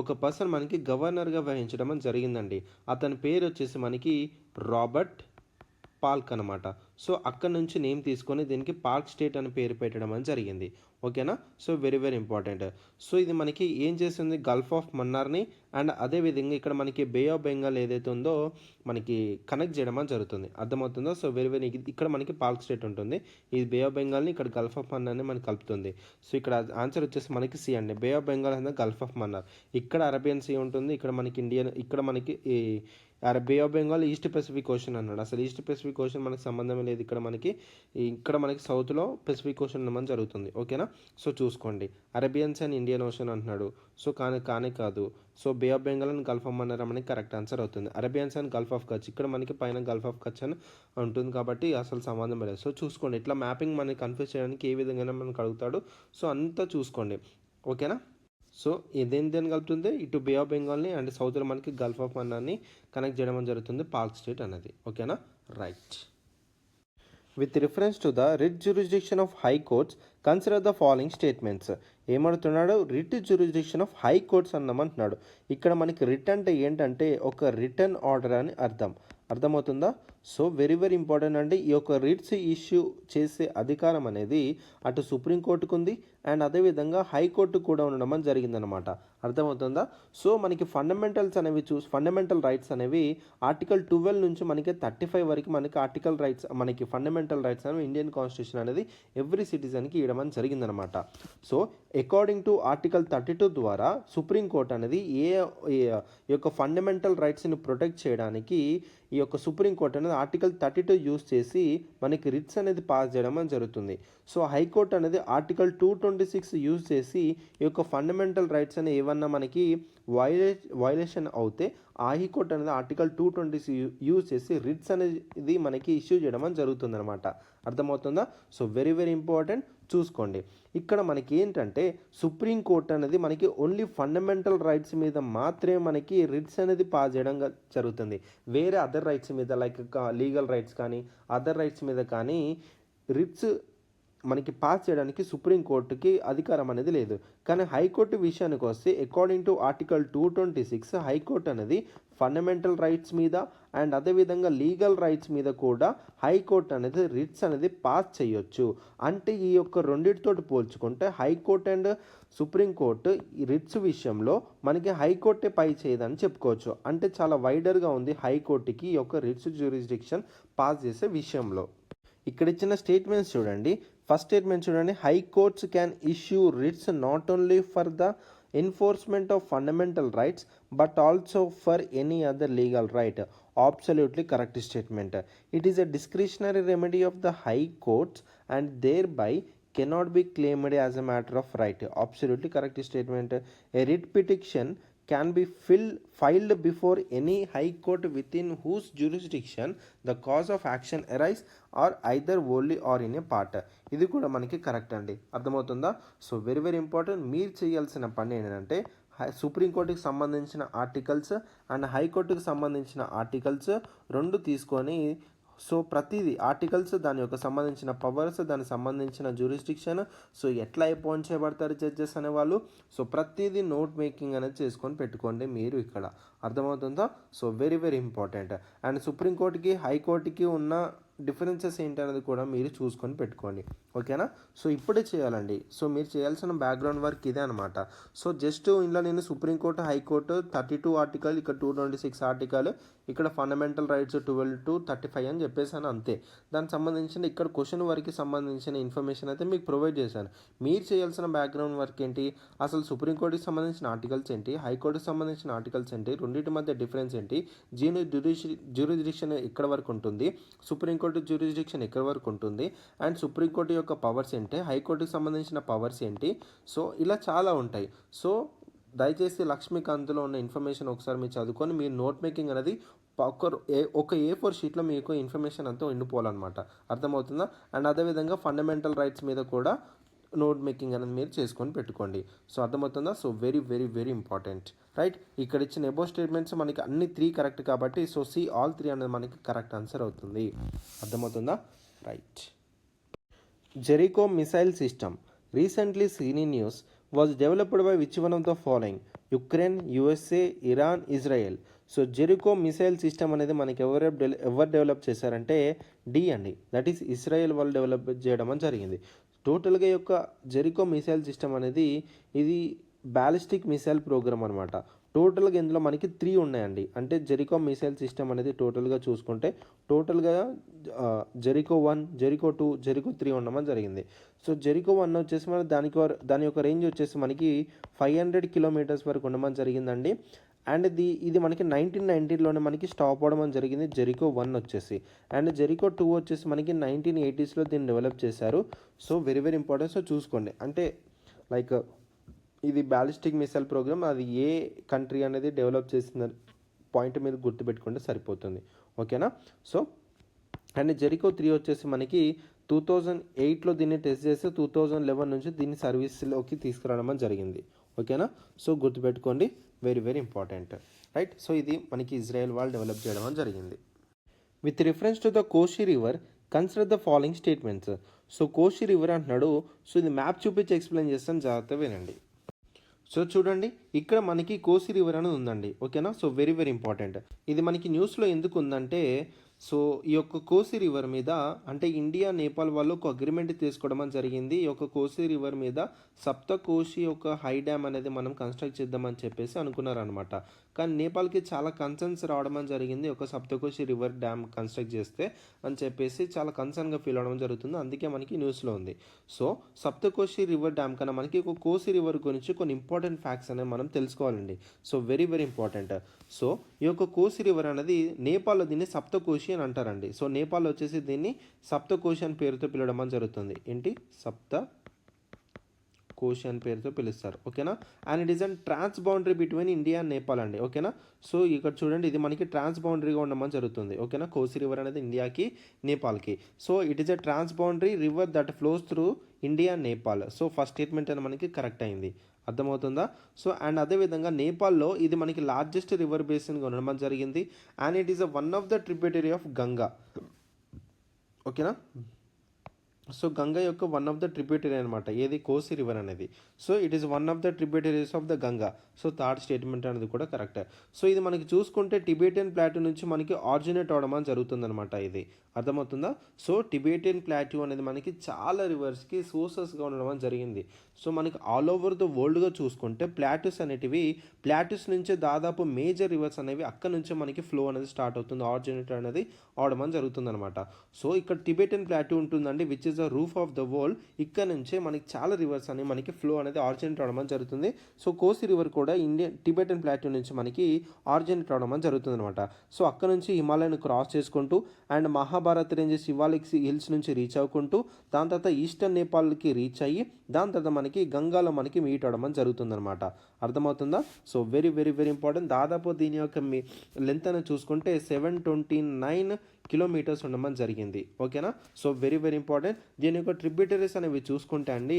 ఒక పర్సన్ మనకి గవర్నర్గా వహించడం అని జరిగిందండి. అతని పేరు వచ్చేసి మనకి రాబర్ట్ పాల్క్ అనమాట. సో అక్కడ నుంచి నేమ్ తీసుకొని దీనికి పార్క్ స్టేట్ అని పేరు పెట్టడం అని జరిగింది. ఓకేనా. So very very important. So ఇది మనకి ఏం చేస్తుంది, గల్ఫ్ ఆఫ్ మన్నార్ని అండ్ అదేవిధంగా ఇక్కడ మనకి బే ఆఫ్ బెంగాల్ ఏదైతే ఉందో మనకి కనెక్ట్ చేయడం అని జరుగుతుంది. అర్థమవుతుందో. సో వెరీ వెరీ ఇక్కడ మనకి పార్క్ స్టేట్ ఉంటుంది, ఇది బే ఆఫ్ బెంగాల్ని ఇక్కడ గల్ఫ్ ఆఫ్ మన్నార్ని మనకి కలుపుతుంది. సో ఇక్కడ ఆన్సర్ వచ్చేసి మనకి సి అండి. బే ఆఫ్ బెంగాల్ అనేది గల్ఫ్ ఆఫ్ మన్నార్, ఇక్కడ అరేబియన్ సీ ఉంటుంది, ఇక్కడ మనకి ఇక్కడ మనకి Bay of Bengal East Pacific Ocean అన్నాడు. అసలు ఈస్ట్ పెసిఫిక్ ఓషన్ మనకు సంబంధం ఏమీ లేదు ఇక్కడ మనకి సౌత్లో పెసిఫిక్ ఓషన్ ఉండమని జరుగుతుంది. ఓకేనా. సో చూసుకోండి, అరేబియన్స్ అండ్ ఇండియన్ ఓషన్ అంటున్నాడు. సో కానీ కాదు. So Bay of Bengal and Gulf of Mannar మనకి కరెక్ట్ ఆన్సర్ అవుతుంది. Arabians and Gulf of Kutch, ఇక్కడ మనకి పైన గల్ఫ్ ఆఫ్ కచ్ అని ఉంటుంది కాబట్టి అసలు సంబంధం లేదు. సో చూసుకోండి, ఇట్లా మ్యాపింగ్ మనకి కన్ఫ్యూజ్ చేయడానికి ఏ విధంగా మనకు అడుగుతాడు. సో అంతా చూసుకోండి. ఓకేనా. సో దేని కలుపుతుంది, ఇటు బే ఆఫ్ బెంగాల్ని అండ్ సౌత్లో మనకి గల్ఫ్ ఆఫ్ మన్నార్ని కనెక్ట్ చేయడం జరుగుతుంది పాక్ స్టేట్ అనేది. ఓకేనా. Right. With reference to the writ jurisdiction of high courts consider the following statements. ఏమడుతున్నాడు, writ jurisdiction of high courts అన్నామంటున్నాడు. ఇక్కడ మనకి రిట్ అంటే ఏంటంటే ఒక రిటర్న్ ఆర్డర్ అని అర్థమవుతుందా. సో వెరీ వెరీ ఇంపార్టెంట్ అండి. ఈ యొక్క రిట్స్ ఇష్యూ చేసే అధికారం అనేది అటు సుప్రీంకోర్టుకు ఉంది అండ్ అదేవిధంగా హైకోర్టు కూడా ఉండడం అని జరిగిందనమాట. అర్థమవుతుందా. సో మనకి ఫండమెంటల్ రైట్స్ అనేవి ఆర్టికల్ 12 నుంచి మనకి 35 వరకు మనకి ఫండమెంటల్ రైట్స్ అనేవి ఇండియన్ కాన్స్టిట్యూషన్ అనేది ఎవ్రీ సిటిజన్కి ఇవ్వడం అని జరిగిందనమాట. సో అకార్డింగ్ టు ఆర్టికల్ 32 ద్వారా సుప్రీంకోర్టు అనేది ఈ యొక్క ఫండమెంటల్ రైట్స్ని ప్రొటెక్ట్ చేయడానికి ఈ యొక్క సుప్రీంకోర్టు అనేది ఆర్టికల్ 32 యూజ్ చేసి మనకి రిట్స్ అనేది పాస్ చేయడం అని జరుగుతుంది. సో హైకోర్టు అనేది ఆర్టికల్ 226 యూజ్ చేసి ఈ యొక్క ఫండమెంటల్ రైట్స్ అనేవి ఏమన్నా మనకి వైలేషన్ అవుతే ఆ హైకోర్టు అనేది ఆర్టికల్ 226 యూజ్ చేసి రిట్స్ అనేది మనకి ఇష్యూ చేయడం అని జరుగుతుంది అనమాట. అర్థమవుతుందా. So very very important. చూసుకోండి, ఇక్కడ మనకి ఏంటంటే సుప్రీంకోర్టు అనేది మనకి ఓన్లీ ఫండమెంటల్ రైట్స్ మీద మాత్రమే మనకి రిట్స్ అనేది పాస్ చేయడం జరుగుతుంది. వేరే అదర్ రైట్స్ మీద లైక్ లీగల్ రైట్స్ కానీ అదర్ రైట్స్ మీద కానీ రిట్స్ మనకి పాస్ చేయడానికి సుప్రీంకోర్టుకి అధికారం అనేది లేదు. కానీ హైకోర్టు విషయానికి వస్తే అకార్డింగ్ టు ఆర్టికల్ 226 హైకోర్టు అనేది ఫండమెంటల్ రైట్స్ మీద అండ్ అదేవిధంగా లీగల్ రైట్స్ మీద కూడా హైకోర్టు అనేది రిట్స్ అనేది పాస్ చేయొచ్చు. అంటే ఈ యొక్క రెండింటితో పోల్చుకుంటే హైకోర్టు అండ్ సుప్రీంకోర్టు ఈ రిట్స్ విషయంలో మనకి హైకోర్టే పై చేయదని చెప్పుకోవచ్చు. అంటే చాలా వైడర్గా ఉంది హైకోర్టుకి ఈ యొక్క రిట్స్ జ్యూరిస్డిక్షన్ పాస్ చేసే విషయంలో. ఇక్కడ ఇచ్చిన స్టేట్మెంట్స్ చూడండి. ఫస్ట్ స్టేట్మెంట్ చూడండి, high courts can issue writs not only for the enforcement of fundamental rights but also for any other legal right. Absolutely correct statement. It is a discretionary remedy of the high courts and thereby cannot be claimed as a matter of right. Absolutely correct statement. A writ petition can be filed before any high court within whose jurisdiction the cause of action arise or either wholly or in a part. ఇది కూడా మనకి కరెక్ట్ అండి. అర్థమవుతుందా. So very very important. మీరు చేయాల్సిన పని ఏంటంటే సుప్రీంకోర్టుకి సంబంధించిన ఆర్టికల్స్ అండ్ హైకోర్టుకి సంబంధించిన ఆర్టికల్స్ రెండు తీసుకొని సో ప్రతిదీ ఆర్టికల్స్ దాని యొక్క సంబంధించిన పవర్స్ దానికి సంబంధించిన జ్యూరిస్డిక్షన్ సో ఎట్లా అపాయింట్ చేయబడతారు జడ్జెస్ అనేవాళ్ళు సో ప్రతిదీ నోట్ మేకింగ్ అనేది చేసుకొని పెట్టుకోండి మీరు ఇక్కడ. అర్థమవుతుందా. So very very important. And సుప్రీంకోర్టుకి హైకోర్టుకి ఉన్న డిఫరెన్సెస్ ఏంటనేది కూడా మీరు చూసుకొని పెట్టుకోండి. ఓకేనా. సో ఇప్పుడే చేయాలండి. సో మీరు చేయాల్సిన బ్యాక్గ్రౌండ్ వర్క్ ఇదే అనమాట. సో జస్ట్ ఇందులో నేను సుప్రీంకోర్టు హైకోర్టు 32 ఆర్టికల్ ఇక్కడ 226 ఆర్టికల్ ఇక్కడ ఫండమెంటల్ రైట్స్ 12 to 35 అని చెప్పేసాను అంతే. దానికి సంబంధించిన ఇక్కడ క్వశ్చన్ వరకు సంబంధించిన ఇన్ఫర్మేషన్ అయితే మీకు ప్రొవైడ్ చేశాను. మీరు చేయాల్సిన బ్యాక్గ్రౌండ్ వర్క్ ఏంటి, అసలు సుప్రీంకోర్టుకి సంబంధించిన ఆర్టికల్స్ ఏంటి, హైకోర్టుకి సంబంధించిన ఆర్టికల్స్ ఏంటి, రెండింటి మధ్య డిఫరెన్స్ ఏంటి, జ్యూరిస్డిక్షన్ ఎక్కడ వరకు ఉంటుంది, సుప్రీంకోర్టు జ్యూరిస్డిక్షన్ ఎక్కడ వరకు ఉంటుంది, అండ్ సుప్రీంకోర్టు యొక్క పవర్స్ ఏంటి, హైకోర్టుకి సంబంధించిన పవర్స్ ఏంటి. సో ఇలా చాలా ఉంటాయి. సో దయచేసి లక్ష్మీకాంత్లో ఉన్న ఇన్ఫర్మేషన్ ఒకసారి మీరు చదువుకొని మీరు నోట్ మేకింగ్ అనేది ఒక A4 షీట్లో మీకు ఇన్ఫర్మేషన్ అంతా ఉండిపోవాలన్నమాట. అర్థమవుతుందా. అండ్ అదేవిధంగా ఫండమెంటల్ రైట్స్ మీద కూడా నోట్ మేకింగ్ అనేది మీరు చేసుకొని పెట్టుకోండి. సో అర్థమవుతుందా. So very very very important. Right. ఇక్కడ ఇచ్చిన ఎబో స్టేట్మెంట్స్ మనకి అన్ని 3 కరెక్ట్ కాబట్టి సో ఆల్ 3 అనేది మనకి కరెక్ట్ ఆన్సర్ అవుతుంది. అర్థమవుతుందా. Right. Jericho missile system recently scene in news was developed by which one of the following? Ukraine, USA, Iran, Israel. So Jericho missile system అనేది మనకి ఎవరు డెవలప్ చేశారంటే డి అండి. దట్ ఈస్ ఇస్రాయేల్ వాళ్ళు డెవలప్ చేయడం అని జరిగింది. టోటల్గా యొక్క జెరికో మిసైల్ సిస్టమ్ అనేది ఇది బ్యాలిస్టిక్ మిసైల్ ప్రోగ్రామ్ అనమాట. టోటల్గా ఇందులో మనకి 3 ఉన్నాయండి. అంటే జెరికో మిసైల్ సిస్టమ్ అనేది టోటల్గా చూసుకుంటే టోటల్గా జెరికో 1, జెరికో 2, జెరికో 3 ఉండమని జరిగింది. సో జెరికో 1 వచ్చేసి మన దాని యొక్క రేంజ్ వచ్చేసి మనకి 500 కిలోమీటర్స్ వరకు ఉండమని జరిగిందండి. అండ్ ఇది మనకి 1990లోనే మనకి స్టాప్ అవ్వడం జరిగింది జెరికో 1 వచ్చేసి. అండ్ జెరికో 2 వచ్చేసి మనకి 1980స్లో దీన్ని డెవలప్ చేశారు. So very very important. So చూసుకోండి, అంటే లైక్ ఇది బ్యాలిస్టిక్ మిసైల్ ప్రోగ్రామ్, అది ఏ కంట్రీ అనేది డెవలప్ చేసిందని పాయింట్ మీద గుర్తుపెట్టుకుంటే సరిపోతుంది. ఓకేనా. సో అండ్ జెరికో 3 వచ్చేసి మనకి 2008లో దీన్ని టెస్ట్ చేసి 2011 నుంచి దీన్ని సర్వీస్లోకి తీసుకురావడం జరిగింది. ఓకేనా. సో గుర్తుపెట్టుకోండి, very very important, right. So ఇది మనకి ఇజ్రాయెల్ వాళ్ళు డెవలప్ చేయడం జరిగింది. With reference to the Kosi river consider the following statements. So Kosi river అంటున్నాడు. సో ఇది మ్యాప్ చూపించి ఎక్స్ప్లెయిన్ చేస్తాను, జాగ్రత్తగా వినండి. సో చూడండి, ఇక్కడ మనకి కోసి రివర్ అనేది ఉందండి. ఓకేనా. So very very important. ఇది మనకి న్యూస్లో ఎందుకు ఉందంటే, సో ఈ యొక్క కోసి రివర్ మీద అంటే ఇండియా నేపాల్ వాళ్ళు ఒక అగ్రిమెంట్ తీసుకోవడం జరిగింది. ఈ యొక్క కోసి రివర్ మీద సప్తకోశి ఒక హై డ్యామ్ అనేది మనం కన్స్ట్రక్ట్ చేద్దామని చెప్పేసి అనుకున్నారనమాట. కానీ నేపాల్కి చాలా కన్సర్న్స్ రావడం జరిగింది, ఒక సప్తకోశి రివర్ డ్యామ్ కన్స్ట్రక్ట్ చేస్తే అని చెప్పేసి చాలా కన్సర్న్గా ఫీల్ అవడం జరుగుతుంది. అందుకే మనకి న్యూస్లో ఉంది. సో సప్తకోశి రివర్ డ్యామ్ కన్నా మనకి ఒక కోసి రివర్ గురించి కొన్ని ఇంపార్టెంట్ ఫ్యాక్ట్స్ అనేవి మనం తెలుసుకోవాలండి. So very very important. So ఈ యొక్క కోసి రివర్ అనేది నేపాల్లో దీన్ని సప్తకోశి అని అంటారండి. సో నేపాల్ వచ్చేసి దీన్ని సప్తకోశి అని పేరుతో పిలవడం జరుగుతుంది. ఏంటి, సప్తకోశి అని పేరుతో పిలుస్తారు. ఓకేనా. And it is an trans boundary between India and Nepal అండి. ఓకేనా. సో ఇక్కడ చూడండి, ఇది మనకి ట్రాన్స్ బౌండరీగా ఉండడం జరుగుతుంది. ఓకేనా. కోసి రివర్ అనేది ఇండియాకి నేపాల్కి. So it is a trans boundary river that flows through India Nepal. So first statement అని మనకి కరెక్ట్ అయింది. అర్థమవుతుందా. సో అండ్ అదేవిధంగా నేపాల్లో ఇది మనకి లార్జెస్ట్ రివర్ బేసిన్గా ఉండడం జరిగింది. And it is one of the tributary of Ganga. ఓకేనా. సో గంగా యొక్క వన్ ఆఫ్ ద ట్రిబ్యూటరీ అనమాట, ఏది, కోసి రివర్ అనేది. So it is one of the tributaries of the Ganga. So third statement అనేది కూడా కరెక్ట్. సో ఇది మనకి చూసుకుంటే టిబెటియన్ ప్లాట్యూ నుంచి మనకి ఆరిజినేట్ అవడం అని జరుగుతుందనమాట. ఇది అర్థమవుతుందా. సో టిబెటియన్ ప్లాట్యూ అనేది మనకి చాలా రివర్స్కి సోర్సెస్గా ఉండడం జరిగింది. సో మనకి ఆల్ ఓవర్ ద వరల్డ్గా చూసుకుంటే ప్లాట్యూస్ అనేటివి, ప్లాట్యూస్ నుంచి దాదాపు మేజర్ రివర్స్ అనేవి అక్కడ నుంచి మనకి ఫ్లో అనేది స్టార్ట్ అవుతుంది, ఆరిజినేట్ అనేది అవడం జరుగుతుంది అనమాట. సో ఇక్కడ టిబెటియన్ ప్లాట్యూ ఉంటుందండి, which is the roof of the world. ఇక్కడ నుంచే మనకి చాలా రివర్స్ అనేవి మనకి ఫ్లో అనేది ఆరిజినేట్ అవడం జరుగుతుంది. సో కోసి రివర్ కూడా టిబెటియన్ ప్లాట్యూ నుంచి మనకి ఆరిజినేట్ అవడం జరుగుతుంది అనమాట. సో అక్కడ నుంచి హిమాలయన్ క్రాస్ చేసుకుంటూ and Mahabharat ranges Shivalik hills నుంచి రీచ్ అవ్వుకుంటూ దాని తర్వాత ఈస్టర్న్ నేపాల్కి రీచ్ అయ్యి దాని తర్వాత మనకి గంగాలో మనకి మీట్ అవడం జరుగుతుంది అనమాట. అర్థమవుతుందా. So very very very important. దాదాపు దీని యొక్క లెంత్ అనేది చూసుకుంటే 729 కిలోమీటర్స్ ఉండడం జరిగింది. ఓకేనా. So very very important. దీని యొక్క ట్రిబ్యూటరీస్ అనేవి చూసుకుంటే అండి,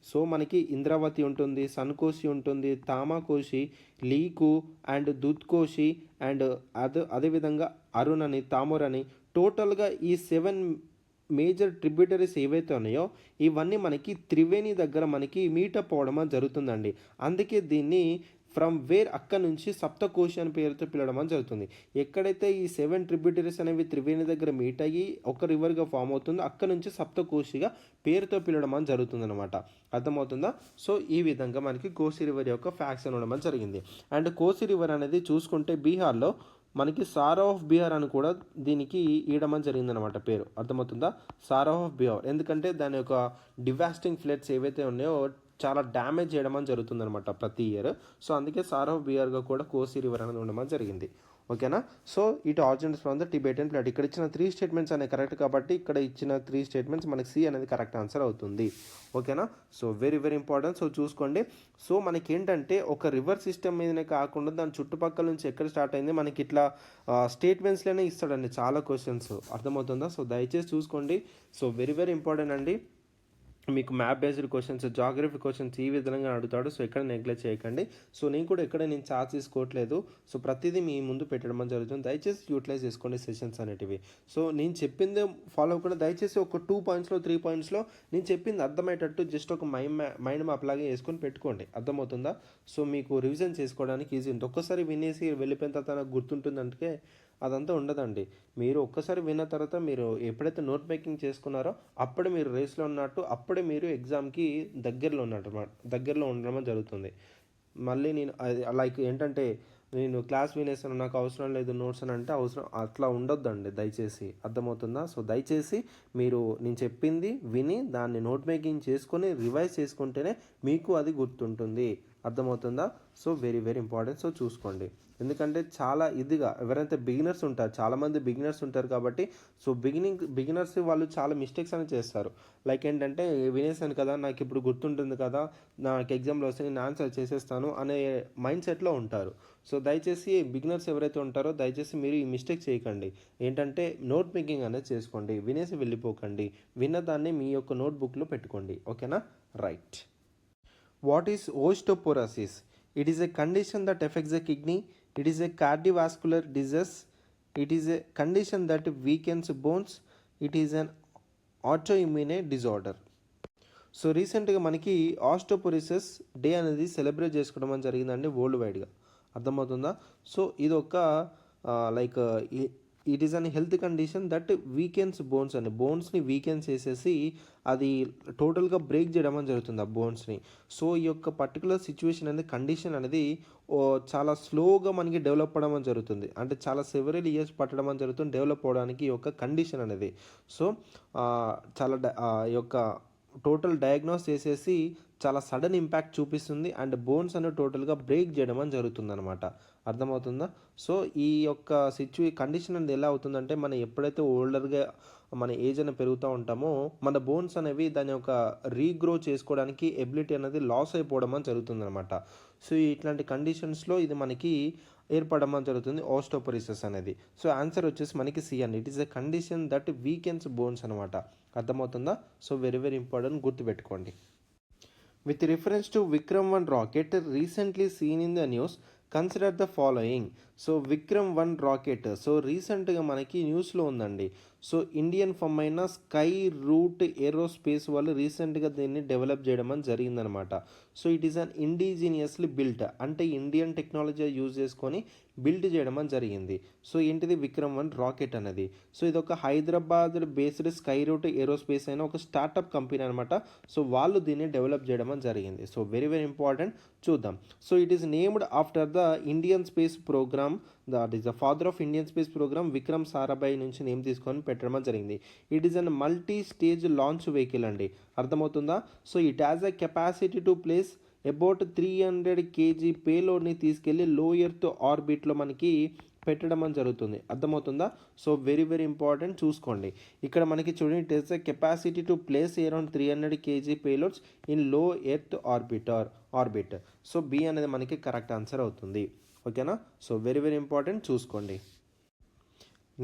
సో మనకి ఇంద్రావతి ఉంటుంది, సన్కోశి ఉంటుంది, తామాకోశి, లీకు అండ్ దుద్కోశి అండ్ అదేవిధంగా అరుణ్ అని, తామూర్ అని, టోటల్గా ఈ 7 మేజర్ ట్రిబ్యూటరీస్ ఏవైతే ఉన్నాయో ఇవన్నీ మనకి త్రివేణి దగ్గర మనకి మీటప్ అవడం జరుగుతుందండి. అందుకే దీన్ని ఫ్రమ్ వేర్ అక్కడ నుంచి సప్తకోశి అని పేరుతో పిలవడం జరుగుతుంది. ఎక్కడైతే ఈ 7 ట్రిబ్యూటరీస్ అనేవి త్రివేణి దగ్గర మీట్ అయ్యి ఒక రివర్గా ఫామ్ అవుతుందో అక్కడ నుంచి సప్తకోశిగా పేరుతో పిలవడం జరుగుతుంది అనమాట. అర్థమవుతుందా. సో ఈ విధంగా మనకి కోసి రివర్ యొక్క ఫ్యాక్ట్స్ అనడం జరిగింది. అండ్ కోసి రివర్ అనేది చూసుకుంటే బీహార్లో మనకి సారా ఆఫ్ బీహార్ అని కూడా దీనికి ఇవ్వడం జరిగిందనమాట పేరు. అర్థమవుతుందా. సారా ఆఫ్ బీహార్ ఎందుకంటే దాని యొక్క డివాస్టింగ్ ఫ్లడ్స్ ఏవైతే ఉన్నాయో చాలా డ్యామేజ్ చేయడం జరుగుతుందనమాట ప్రతి ఇయర్. సో అందుకే సారా ఆఫ్ బీహార్గా కూడా కోసి రివర్ అనేది ఉండడం జరిగింది. ఓకేనా. So it originates from the Tibetan plot. ఇక్కడ ఇచ్చిన 3 స్టేట్మెంట్స్ అనేవి కరెక్ట్ కాబట్టి ఇక్కడ ఇచ్చిన 3 స్టేట్మెంట్స్ మనకి సి అనేది కరెక్ట్ ఆన్సర్ అవుతుంది. ఓకేనా. So very very important. So చూసుకోండి. సో మనకి ఏంటంటే ఒక రివర్ సిస్టమ్ మీదనే కాకుండా దాని చుట్టుపక్కల నుంచి ఎక్కడ స్టార్ట్ అయింది మనకి ఇట్లా స్టేట్మెంట్స్లోనే ఇస్తాడండి చాలా క్వశ్చన్స్. అర్థమవుతుందా. సో దయచేసి చూసుకోండి. సో వెరీ వెరీ ఇంపార్టెంట్ అండి. మీకు map based questions, geography questions ఈ విధంగా అడుగుతాడు. సో ఎక్కడ నెగ్లెక్ట్ చేయకండి. సో నేను కూడా ఎక్కడ ఛార్జ్ తీసుకోవట్లేదు. సో ప్రతిదీ మీ ముందు పెట్టడం జరుగుతుంది. దయచేసి యూటిలైజ్ చేసుకోండి సెషన్స్ అనేటివి. సో నేను చెప్పింది ఫాలో అవ్వకుండా దయచేసి ఒక 2 పాయింట్స్లో 3 పాయింట్స్లో నేను చెప్పింది అర్థమయ్యేటట్టు జస్ట్ ఒక మైండ్ మ్యాప్ లాగా వేసుకొని పెట్టుకోండి. అర్థమవుతుందా. సో మీకు రివిజన్ చేసుకోవడానికి ఈజీ ఉంటుంది. ఒక్కసారి వినేసి వెళ్ళిపోయిన తర్వాత నాకు గుర్తుంటుందంటే అదంతా ఉండదండి. మీరు ఒక్కసారి విన్న తర్వాత మీరు ఎప్పుడైతే నోట్ మేకింగ్ చేసుకున్నారో అప్పుడే మీరు రేస్లో ఉన్నట్టు, అప్పుడే మీరు ఎగ్జామ్కి దగ్గరలో ఉండడం జరుగుతుంది. మళ్ళీ నేను లైక్ ఏంటంటే నేను క్లాస్ వినేసాను నాకు అవసరం లేదు నోట్స్ అని అంటే అట్లా ఉండొద్దండి దయచేసి. అర్థమవుతుందా. సో దయచేసి మీరు నేను చెప్పింది విని దాన్ని నోట్ మేకింగ్ చేసుకొని రివైజ్ చేసుకుంటేనే మీకు అది గుర్తుంటుంది. అర్థమవుతుందా. So very very important. So చూసుకోండి. ఎందుకంటే చాలా ఇదిగా ఎవరైతే బిగినర్స్ ఉంటారు, చాలామంది బిగినర్స్ ఉంటారు కాబట్టి సో బిగినర్స్ వాళ్ళు చాలా మిస్టేక్స్ అని చేస్తారు. లైక్ ఏంటంటే వినేసాను కదా, నాకు ఇప్పుడు గుర్తుంటుంది కదా, నాకు ఎగ్జామ్లో వస్తే నేను ఆన్సర్ చేసేస్తాను అనే మైండ్ సెట్లో ఉంటారు. సో దయచేసి బిగినర్స్ ఎవరైతే ఉంటారో దయచేసి మీరు ఈ మిస్టేక్ చేయకండి. ఏంటంటే నోట్ మేకింగ్ అనేది చేసుకోండి, వినేసి వెళ్ళిపోకండి, విన్నదాన్ని మీ యొక్క నోట్బుక్లో పెట్టుకోండి. ఓకేనా? Right. What is osteoporosis? It is a condition that affects the kidney. It is a cardiovascular disease. It is a condition that weakens bones. It is an autoimmune disorder. So రీసెంట్గా మనకి ఆస్టోపోరిసిస్ డే అనేది సెలబ్రేట్ చేసుకోవడం అని జరిగిందండి వరల్డ్ వైడ్గా. అర్థమవుతుందా? సో ఇది ఒక like it is an health condition that weakens bones అండి. బోన్స్ని వీకెన్స్ చేసేసి అది టోటల్గా బ్రేక్ చేయడం అని జరుగుతుంది ఆ బోన్స్ని. సో ఈ యొక్క పర్టికులర్ సిచ్యువేషన్ అనేది కండిషన్ అనేది చాలా స్లోగా మనకి డెవలప్ అవ్వడం అని జరుగుతుంది. అంటే చాలా సెవెరల్ ఇయర్స్ పట్టడం అని జరుగుతుంది డెవలప్ అవ్వడానికి ఈ యొక్క కండిషన్ అనేది. సో చాలా ఈ యొక్క టోటల్ డయాగ్నోస్ చేసేసి చాలా సడన్ ఇంపాక్ట్ చూపిస్తుంది అండ్ బోన్స్ అనేది టోటల్గా బ్రేక్ చేయడం అని జరుగుతుంది అనమాట. అర్థమవుతుందా? సో ఈ యొక్క కండిషన్ అనేది ఎలా అవుతుందంటే మనం ఎప్పుడైతే ఓల్డర్గా మన ఏజ్ అనేది పెరుగుతూ ఉంటామో మన బోన్స్ అనేవి దాని యొక్క రీగ్రో చేసుకోవడానికి ఎబిలిటీ అనేది లాస్ అయిపోవడం అని జరుగుతుంది అనమాట. సో ఇట్లాంటి కండిషన్స్లో ఇది మనకి ఏర్పడడం జరుగుతుంది ఆస్టోపోరిసిస్ అనేది. సో ఆన్సర్ వచ్చేసి మనకి సి అండి. It is a condition that weakens bones అనమాట. అర్థమవుతుందా? సో వెరీ వెరీ ఇంపార్టెంట్, గుర్తుపెట్టుకోండి. With reference to Vikram 1 rocket recently scene in the news, consider the following. So Vikram 1 rocket so రీసెంట్గా మనకి న్యూస్లో ఉందండి. సో ఇండియన్ ఫర్మ్ అయిన స్కై రూట్ ఏరోస్పేస్ వాళ్ళు రీసెంట్గా దీన్ని డెవలప్ చేయడం అని జరిగిందనమాట. So it is an indigenously built, అంటే ఇండియన్ టెక్నాలజీ యూజ్ చేసుకొని బిల్డ్ చేయడం అని జరిగింది. సో ఏంటిది విక్రమ్ 1 రాకెట్ అనేది. సో ఇది ఒక Hyderabad based Skyroot Aerospace అయిన ఒక స్టార్టప్ కంపెనీ అనమాట. సో వాళ్ళు దీన్ని డెవలప్ చేయడం అని జరిగింది. సో వెరీ వెరీ ఇంపార్టెంట్, చూద్దాం. So it is named after the Indian space programme, that is the father of Indian space programme Vikram Sarabhai నుంచి నేమ్ తీసుకొని పెట్టడం జరిగింది. It is an multi stage launch vehicle అండి. అర్థమవుతుందా? So it has a capacity to place about 300 kg పేలోడ్ని తీసుకెళ్ళి లో ఎర్త్ ఆర్బిట్లో మనకి పెట్టడం అని జరుగుతుంది. అర్థమవుతుందా? సో వెరీ వెరీ ఇంపార్టెంట్, చూసుకోండి. ఇక్కడ మనకి చూడండి, it is a capacity to place around 300 kg payloads in లో ఎర్త్ ఆర్బిట్. సో బి అనేది మనకి కరెక్ట్ ఆన్సర్ అవుతుంది. ఓకేనా? సో వెరీ వెరీ ఇంపార్టెంట్, చూసుకోండి.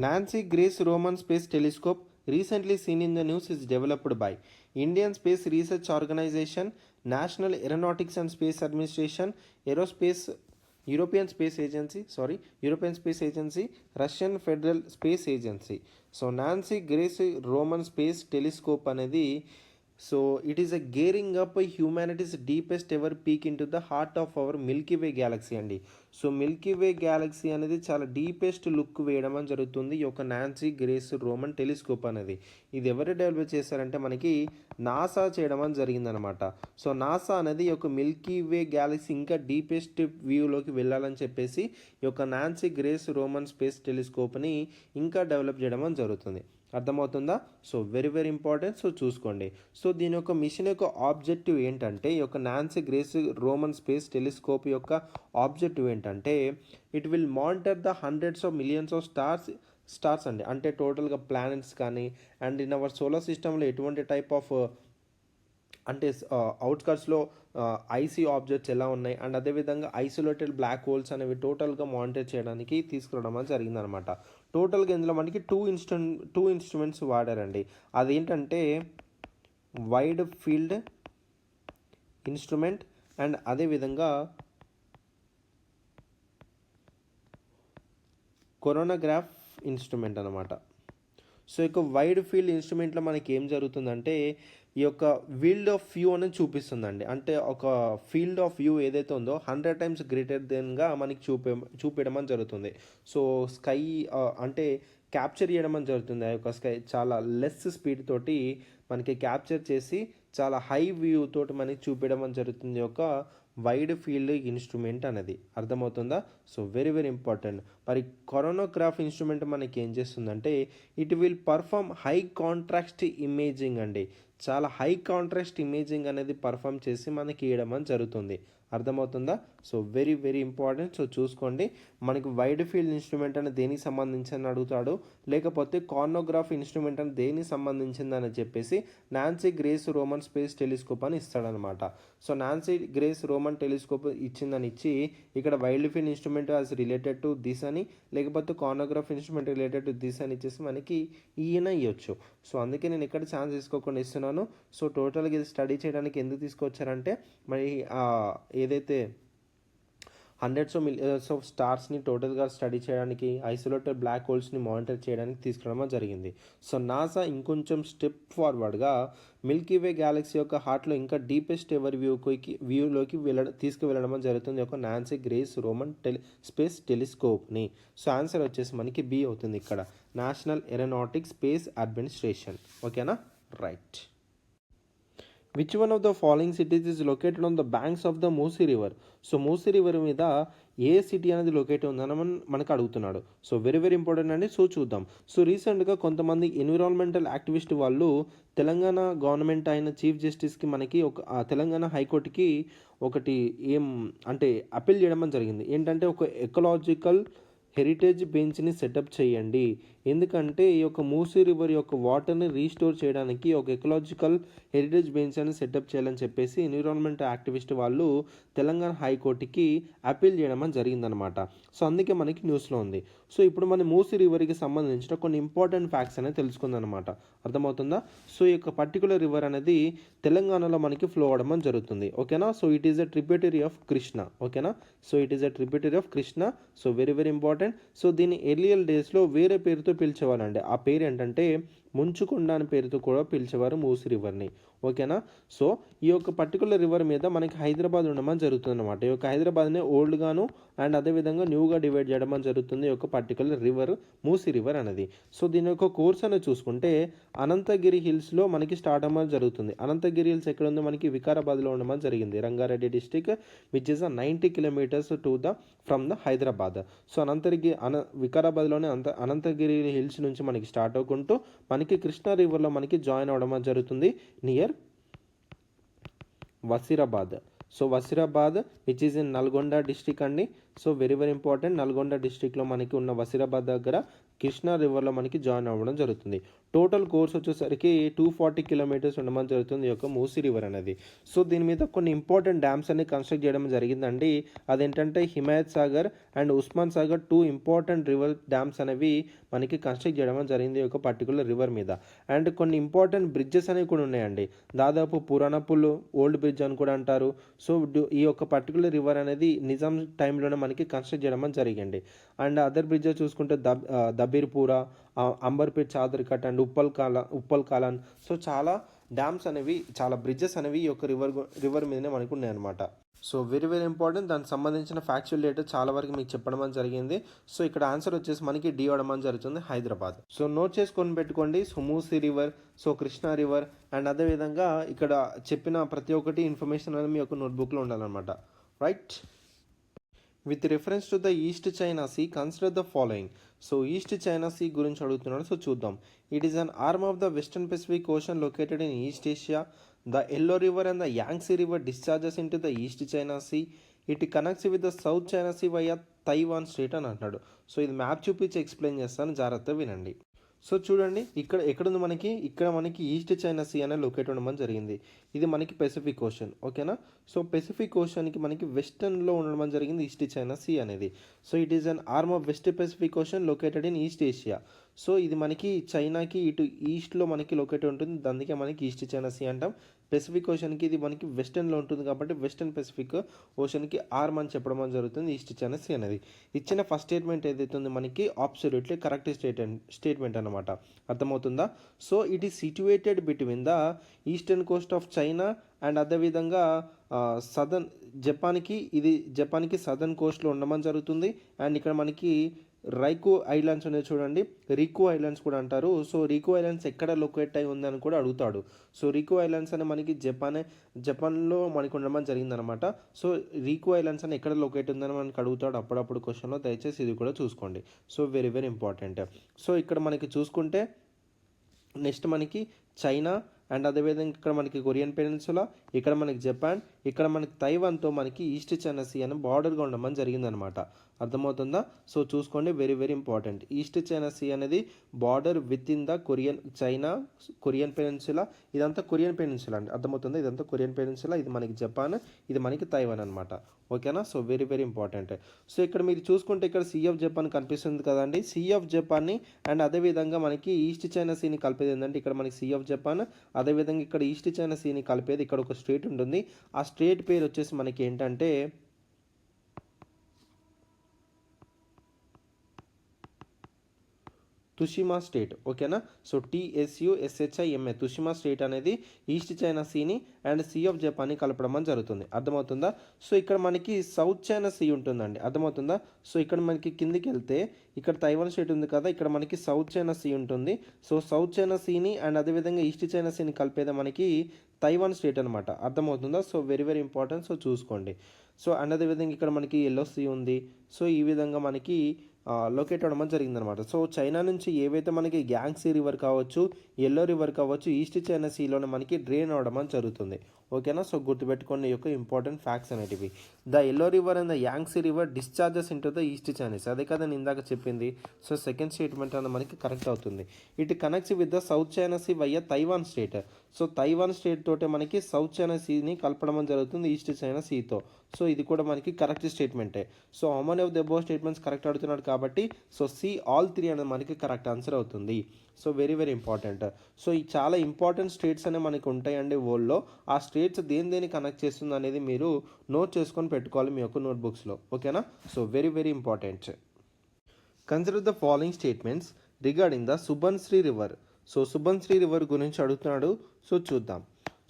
Nancy Grace Roman space telescope recently seen in the news is developed by Indian Space Research Organization, National Aeronautics and Space Administration, European Space Agency, Russian Federal Space Agency. So Nancy Grace Roman Space Telescope అనేది so it is a gearing up humanities deepest ever peak in to the heart of our Milky way Galaxy అండి. సో మిల్కీ వే గ్యాలక్సీ అనేది చాలా డీపెస్ట్ లుక్ వేయడం అని జరుగుతుంది ఈ యొక్క నాన్సీ గ్రేస్ రోమన్ టెలిస్కోప్ అనేది. ఇది ఎవరు డెవలప్ చేశారంటే మనకి నాసా చేయడం అని జరిగిందనమాట. సో నాసా అనేది ఈ యొక్క మిల్కీ వే గ్యాలక్సీ ఇంకా డీపెస్ట్ వ్యూలోకి వెళ్ళాలని చెప్పేసి ఈ యొక్క నాన్సీ గ్రేస్ రోమన్ స్పేస్ టెలిస్కోప్ని ఇంకా డెవలప్ చేయడం అని జరుగుతుంది. అర్థమవుతుందా? So very very important, so చూసుకోండి. సో దీని యొక్క మిషన్ యొక్క ఆబ్జెక్టివ్ ఏంటంటే ఈ యొక్క Nancy Grace Roman space telescope యొక్క ఆబ్జెక్టివ్ ఏంటంటే it will monitor the hundreds of millions of stars అండి. అంటే టోటల్గా ప్లానెట్స్ కానీ అండ్ ఇన్ అవర్ సోలార్ సిస్టంలో ఎటువంటి టైప్ ఆఫ్ అంటే అవుట్స్కట్స్లో ఐసీ ఆబ్జెక్ట్స్ ఎలా ఉన్నాయి అండ్ అదేవిధంగా ఐసోలేటెడ్ బ్లాక్ హోల్స్ అనేవి టోటల్గా మానిటర్ చేయడానికి తీసుకురావడం జరిగిందనమాట. టోటల్గా ఇందులో మనకి టూ ఇన్స్ట్రుమెంట్స్ వాడారండి. అదేంటంటే వైడ్ ఫీల్డ్ ఇన్స్ట్రుమెంట్ అండ్ అదేవిధంగా కొరోనాగ్రాఫ్ ఇన్స్ట్రుమెంట్ అనమాట. సో ఇక వైడ్ ఫీల్డ్ ఇన్స్ట్రుమెంట్లో మనకి ఏం జరుగుతుందంటే ఈ యొక్క ఫీల్డ్ ఆఫ్ వ్యూ అనేది చూపిస్తుందండి. అంటే ఒక ఫీల్డ్ ఆఫ్ వ్యూ ఏదైతే ఉందో 100 times గ్రేటర్ దెన్గా మనకి చూపించడం అని జరుగుతుంది. సో స్కై అంటే క్యాప్చర్ చేయడం అని జరుగుతుంది. ఆ యొక్క స్కై చాలా లెస్ స్పీడ్ తోటి మనకి క్యాప్చర్ చేసి చాలా హై వ్యూ తోటి మనకి చూపించడం అని జరుగుతుంది ఒక వైడ్ ఫీల్డ్ ఇన్స్ట్రుమెంట్ అనేది. అర్థమవుతుందా? So very very important. మరి కొరోనోగ్రాఫ్ ఇన్స్ట్రుమెంట్ మనకి ఏం చేస్తుందంటే it will perform high contrast imaging అండి. చాలా హై కాంట్రాస్ట్ ఇమేజింగ్ అనేది పర్ఫామ్ చేసి మనకి ఇవ్వడం అని జరుగుతుంది. అర్థమవుతుందా? So very very important. So చూసుకోండి, మనకి వైడ్ ఫీల్డ్ ఇన్స్ట్రుమెంట్ అని దేనికి సంబంధించిందని అడుగుతాడు, లేకపోతే కార్నోగ్రాఫ్ ఇన్స్ట్రుమెంట్ అని దేనికి సంబంధించిందని చెప్పేసి Nancy Grace Roman space telescope అని ఇస్తాడనమాట. So Nancy Grace Roman telescope ఇచ్చిందని ఇచ్చి ఇక్కడ wild field instrument as related to this అని, లేకపోతే coronagraph instrument related to this అని ఇచ్చేసి మనకి ఈయన ఇవ్వచ్చు. సో అందుకే నేను ఇక్కడ ఛాన్స్ తీసుకోకుండా ఇస్తున్నాను. సో టోటల్గా ఇది స్టడీ చేయడానికి ఎందుకు తీసుకొచ్చారంటే, మరి ఏదైతే హండ్రెడ్స్ ఆఫ్ మిలియన్స్ ఆఫ్ స్టార్స్ని టోటల్గా స్టడీ చేయడానికి, ఐసోలేటెడ్ బ్లాక్ హోల్స్ని మానిటర్ చేయడానికి తీసుకురావడం జరిగింది. సో నాసా ఇంకొంచెం స్టెప్ ఫార్వర్డ్గా మిల్కీవే గ్యాలక్సీ యొక్క హార్ట్లో ఇంకా డీపెస్ట్ ఎవర్ వ్యూలోకి తీసుకువెళ్ళడం జరుగుతుంది ఒక నాన్సీ గ్రేస్ రోమన్ స్పేస్ టెలిస్కోప్ని. సో ఆన్సర్ వచ్చేసి మనకి బి అవుతుంది ఇక్కడ, నేషనల్ ఏరోనాటిక్స్ స్పేస్ అడ్మినిస్ట్రేషన్. ఓకేనా, right. Which one of the following cities is located on the banks of the Musi river? So Musi river మీద ఏ సిటీ అనేది లొకేట్ ఉందని మనకు అడుగుతున్నాడు. సో వెరీ వెరీ ఇంపార్టెంట్ అండి. సో చూద్దాం. సో రీసెంట్గా కొంతమంది ఎన్విరాన్మెంటల్ యాక్టివిస్ట్ వాళ్ళు తెలంగాణ గవర్నమెంట్ అయిన చీఫ్ జస్టిస్కి మనకి తెలంగాణ హైకోర్టుకి ఒకటి అప్పీల్ చేయడం జరిగింది. ఏంటంటే ఒక ఎకలాజికల్ హెరిటేజ్ బెంచ్ని సెటప్ చేయండి, ఎందుకంటే ఈ యొక్క మూసీ రివర్ యొక్క వాటర్ని రీస్టోర్ చేయడానికి ఒక ఎకలాజికల్ హెరిటేజ్ బెంచ్ అని సెటప్ చేయాలని చెప్పేసి ఎన్విరాన్మెంట్ యాక్టివిస్ట్ వాళ్ళు తెలంగాణ హైకోర్టుకి అప్పీల్ చేయడం జరిగిందనమాట. సో అందుకే మనకి న్యూస్లో ఉంది. సో ఇప్పుడు మన మూసీ రివర్కి సంబంధించిన కొన్ని ఇంపార్టెంట్ ఫ్యాక్ట్స్ అనేది తెలుసుకుందనమాట. అర్థమవుతుందా? సో ఈ యొక్క పర్టికులర్ రివర్ అనేది తెలంగాణలో మనకి ఫ్లో అవడం జరుగుతుంది. ఓకేనా. So it is a tributary of Krishna. ఓకేనా. So it is a tributary of Krishna. So very very important. So దీన్ని ఎర్లియర్ డేస్లో వేరే పేరుతో పిలిచేవారండి. ఆ పేరు ఏంటంటే ముంచుకొండ అనే పేరుతో కూడా పిలిచేవారు మూసీ రివర్ని. ఓకేనా. సో ఈ యొక్క పర్టికులర్ రివర్ మీద మనకి హైదరాబాద్ ఉండడం జరుగుతుంది అనమాట. ఈ యొక్క హైదరాబాద్ని ఓల్డ్గాను అండ్ అదేవిధంగా న్యూగా డివైడ్ చేయడం జరుగుతుంది ఈ యొక్క పర్టికులర్ రివర్ మూసీ రివర్ అనేది. సో దీని యొక్క కోర్స్ అనేది చూసుకుంటే అనంతగిరి హిల్స్లో మనకి స్టార్ట్ అవ్వడం జరుగుతుంది. అనంతగిరి హిల్స్ ఎక్కడ ఉందో మనకి వికారాబాద్లో ఉండడం జరిగింది, Rangareddy district, which is 90 kilometers from the Hyderabad. So వికారాబాద్లోనే అనంతగిరి హిల్స్ నుంచి మనకి స్టార్ట్ అవ్వకుంటూ మనకి కృష్ణా రివర్లో మనకి జాయిన్ అవ్వడం జరుగుతుంది near Wazirabad. So Wazirabad which is in Nalgonda district అండి. So very very important. Nalgonda డిస్టిక్లో మనకి ఉన్న వసీరాబాద్ దగ్గర కృష్ణా రివర్లో మనకి జాయిన్ అవ్వడం జరుగుతుంది. టోటల్ కోర్స్ వచ్చేసరికి 240 కిలోమీటర్స్ ఉండడం జరుగుతుంది ఈ యొక్క మూసీ రివర్ అనేది. సో దీని మీద కొన్ని ఇంపార్టెంట్ డ్యామ్స్ అన్ని కన్స్ట్రక్ట్ చేయడం జరిగిందండి. అదేంటంటే Himayat Sagar and Osman Sagar 2 important river dams అనేవి మనకి కన్స్ట్రక్ట్ చేయడం జరిగింది ఈ యొక్క పర్టికులర్ రివర్ మీద. అండ్ కొన్ని ఇంపార్టెంట్ బ్రిడ్జెస్ అనేవి కూడా ఉన్నాయండి. దాదాపు పురాణపుల్ ఓల్డ్ బ్రిడ్జ్ అని కూడా అంటారు. సో ఈ యొక్క పర్టికులర్ రివర్ అనేది నిజాం టైంలోనే మనకి కన్స్ట్రక్ట్ చేయడం జరిగింది. అండ్ అదర్ బ్రిడ్జెస్ చూసుకుంటే దబీర్పూరా, అంబర్పేట్, చాదర్కట్ అండ్ ఉప్పల్ కాలాన్. సో చాలా డ్యామ్స్ అనేవి, చాలా బ్రిడ్జెస్ అనేవి ఈ యొక్క రివర్ మీదనే మనకు ఉన్నాయన్నమాట. So very very important. దానికి సంబంధించిన ఫ్యాక్చువల్ డేటా చాలా వరకు మీకు చెప్పడం జరిగింది. సో ఇక్కడ ఆన్సర్ వచ్చేసి మనకి డి అవడం జరుగుతుంది, హైదరాబాద్. సో నోట్ చేసుకొని పెట్టుకోండి. So Musi river, so Krishna river and అదేవిధంగా ఇక్కడ చెప్పిన ప్రతి ఒక్కటి ఇన్ఫర్మేషన్ అనేది మీ యొక్క నోట్బుక్లో ఉండాలన్నమాట. Right. With reference to the East China Sea consider the following. So East China Sea గురించి అడుగుతున్నాడు. సో చూద్దాం. It is an arm of the western Pacific Ocean located in East Asia. The Yellow River and the Yangtze River discharges into the East China Sea. It connects with the South China Sea via Taiwan straight అని అంటున్నాడు. సో ఇది మ్యాప్ చూపించి ఎక్స్ప్లెయిన్ చేస్తాను, జాగ్రత్తగా వినండి. సో చూడండి, ఎక్కడుంది మనకి, ఇక్కడ మనకి ఈస్ట్ చైనా సీ అనేది లొకేట్ ఉండడం జరిగింది. ఇది మనకి పెసిఫిక్ ఓషన్. ఓకేనా. సో పెసిఫిక్ ఓషన్కి మనకి వెస్టర్న్లో ఉండడం జరిగింది ఈస్ట్ చైనా సీ అనేది. So it is an arm of west Pacific Ocean located in East Asia. So ఇది మనకి చైనాకి ఇటు ఈస్ట్లో మనకి లొకేట్ ఉంటుంది, అందుకే మనకి ఈస్ట్ చైనా సీ అంటాం. పెసిఫిక్ ఓషన్కి ఇది మనకి వెస్టర్న్లో ఉంటుంది కాబట్టి వెస్టర్న్ పెసిఫిక్ ఓషన్కి ఆర్మ్ అని చెప్పడం జరుగుతుంది ఈస్ట్ చైనా సీ అనేది. ఇచ్చిన ఫస్ట్ స్టేట్మెంట్ ఏదైతే ఉందో మనకి అబ్సల్యూట్లీ కరెక్ట్ స్టేట్మెంట్ అనమాట. అర్థమవుతుందా. So it is situated between the eastern Coast of China and అదేవిధంగా జపాన్కి సదర్న్ కోస్ట్లో ఉండడం జరుగుతుంది. అండ్ ఇక్కడ మనకి రైకో ఐలాండ్స్ ఉన్నాయి చూడండి, రీకో ఐలాండ్స్ కూడా అంటారు. సో రీకో ఐలాండ్స్ ఎక్కడ లొకేట్ అయి ఉందని కూడా అడుగుతాడు. సో రీకో ఐలాండ్స్ అని మనకి జపాన్లో మనకి ఉండడం జరిగిందనమాట. సో రీకో ఐలాండ్స్ అని ఎక్కడ లొకేట్ ఉందని మనకి అడుగుతాడు అప్పుడప్పుడు క్వశ్చన్లో, దయచేసి ఇది కూడా చూసుకోండి. So very very important. So ఇక్కడ మనకి చూసుకుంటే నెక్స్ట్ మనకి చైనా అండ్ అదేవిధంగా ఇక్కడ మనకి కొరియన్ పెనిన్సులా, ఇక్కడ మనకి జపాన్, ఇక్కడ మనకి తైవాన్తో మనకి ఈస్ట్ చైనా సీ అని బార్డర్గా ఉండమని జరిగిందనమాట. అర్థమవుతుందా? సో చూసుకోండి, very very important. East China Sea అనేది border with in the China Korean peninsula, ఇదంతా కొరియన్ పెనిన్సులా అండి. అర్థమవుతుందా? ఇదంతా కొరియన్ పెనిన్సులా, ఇది మనకి జపాన్, ఇది మనకి తైవాన్ అనమాట. ఓకేనా? So very very important. So ఇక్కడ మీరు చూసుకుంటే ఇక్కడ సీ ఆఫ్ జపాన్ కనిపిస్తుంది కదండి. సీ ఆఫ్ జపాన్ని అండ్ అదేవిధంగా మనకి ఈస్ట్ చైనా సీని కలిపేది ఏంటంటే ఇక్కడ మనకి సీ ఆఫ్ జపాన్, అదేవిధంగా ఇక్కడ ఈస్ట్ చైనా సీని కలిపేది ఇక్కడ ఒక స్ట్రేట్ ఉంటుంది. ఆ స్ట్రేట్ పేరు వచ్చేసి మనకి ఏంటంటే తుషిమా స్టేట్. ఓకేనా? సో TSUSHIMA తుషిమా స్టేట్ అనేది ఈస్ట్ చైనా సీని అండ్ సీ ఆఫ్ జపాన్ని కలపడం అని జరుగుతుంది. అర్థమవుతుందా? సో ఇక్కడ మనకి సౌత్ చైనా సీ ఉంటుందండి. అర్థమవుతుందా? సో ఇక్కడ మనకి కిందికి వెళ్తే ఇక్కడ తైవాన్ స్టేట్ ఉంది కదా, ఇక్కడ మనకి సౌత్ చైనా సీ ఉంటుంది. సో సౌత్ చైనా సీని అండ్ అదేవిధంగా ఈస్ట్ చైనా సీని కలిపేది మనకి తైవాన్ స్టేట్ అనమాట. అర్థమవుతుందా? So very very important. So చూసుకోండి. సో అండ్ అదేవిధంగా ఇక్కడ మనకి ఎల్లో సీ ఉంది. సో ఈ విధంగా మనకి లొకేట్ అవ్వడం జరిగిందనమాట. సో చైనా నుంచి ఏవైతే మనకి గ్యాంగ్సీ రివర్ కావచ్చు, ఎల్లో రివర్ కావచ్చు, ఈస్ట్ చైనా సీలోనే మనకి డ్రైన్ అవ్వడం జరుగుతుంది. ఓకేనా? సో గుర్తుపెట్టుకోండి ఈ యొక్క ఇంపార్టెంట్ ఫ్యాక్ట్స్ అనేటివి. The Yellow River and the Yangtze river discharges into the East Chinese. అదే కదా నేను ఇందాక చెప్పింది. సో సెకండ్ స్టేట్మెంట్ అనేది మనకి కరెక్ట్ అవుతుంది. It connects with the South China Sea via Taiwan strait. So Taiwan strait తోటే మనకి సౌత్ చైనా సీని కలపడం జరుగుతుంది ఈస్ట్ చైనా సీతో. సో ఇది కూడా మనకి కరెక్ట్ స్టేట్మెంటే. So how many of the above statements correct అడుగుతున్నాడు కాబట్టి సో సి ఆల్ 3 అనేది మనకి కరెక్ట్ ఆన్సర్ అవుతుంది. So very very important. So ఈ చాలా ఇంపార్టెంట్ స్టేట్స్ అనేవి మనకి ఉంటాయండి వరల్డ్లో. ఆ స్టేట్స్ దేని కనెక్ట్ చేస్తుంది అనేది మీరు నోట్ చేసుకొని పెట్టుకోవాలి మీ యొక్క నోట్బుక్స్లో. ఓకేనా? So very very important. Consider the following statements regarding the Subansiri river. So Subansiri river గురించి అడుగుతున్నాడు. సో చూద్దాం.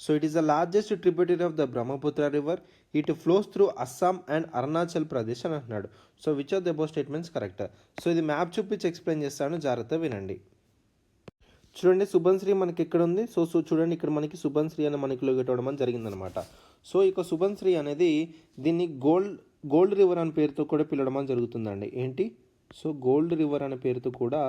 So it is the largest tributary of the Brahmaputra river. It flows through Assam and Arunachal Pradesh అని అంటున్నాడు. So which of the above statements correct? So ఇది మ్యాప్ చూపించి ఎక్స్ప్లెయిన్ చేస్తాను, జాగ్రత్త వినండి. చూడండి, సుబన్శ్రీ మనకి ఎక్కడ ఉంది? సో చూడండి, ఇక్కడ మనకి సుబన్శ్రీ అని మనకి లొకేట్ అవ్వడం జరిగిందనమాట. సో ఇక సుబన్శ్రీ అనేది దీన్ని గోల్డ్ రివర్ అనే పేరుతో కూడా పిలవడం జరుగుతుందండి. ఏంటి? సో గోల్డ్ రివర్ అనే పేరుతో కూడా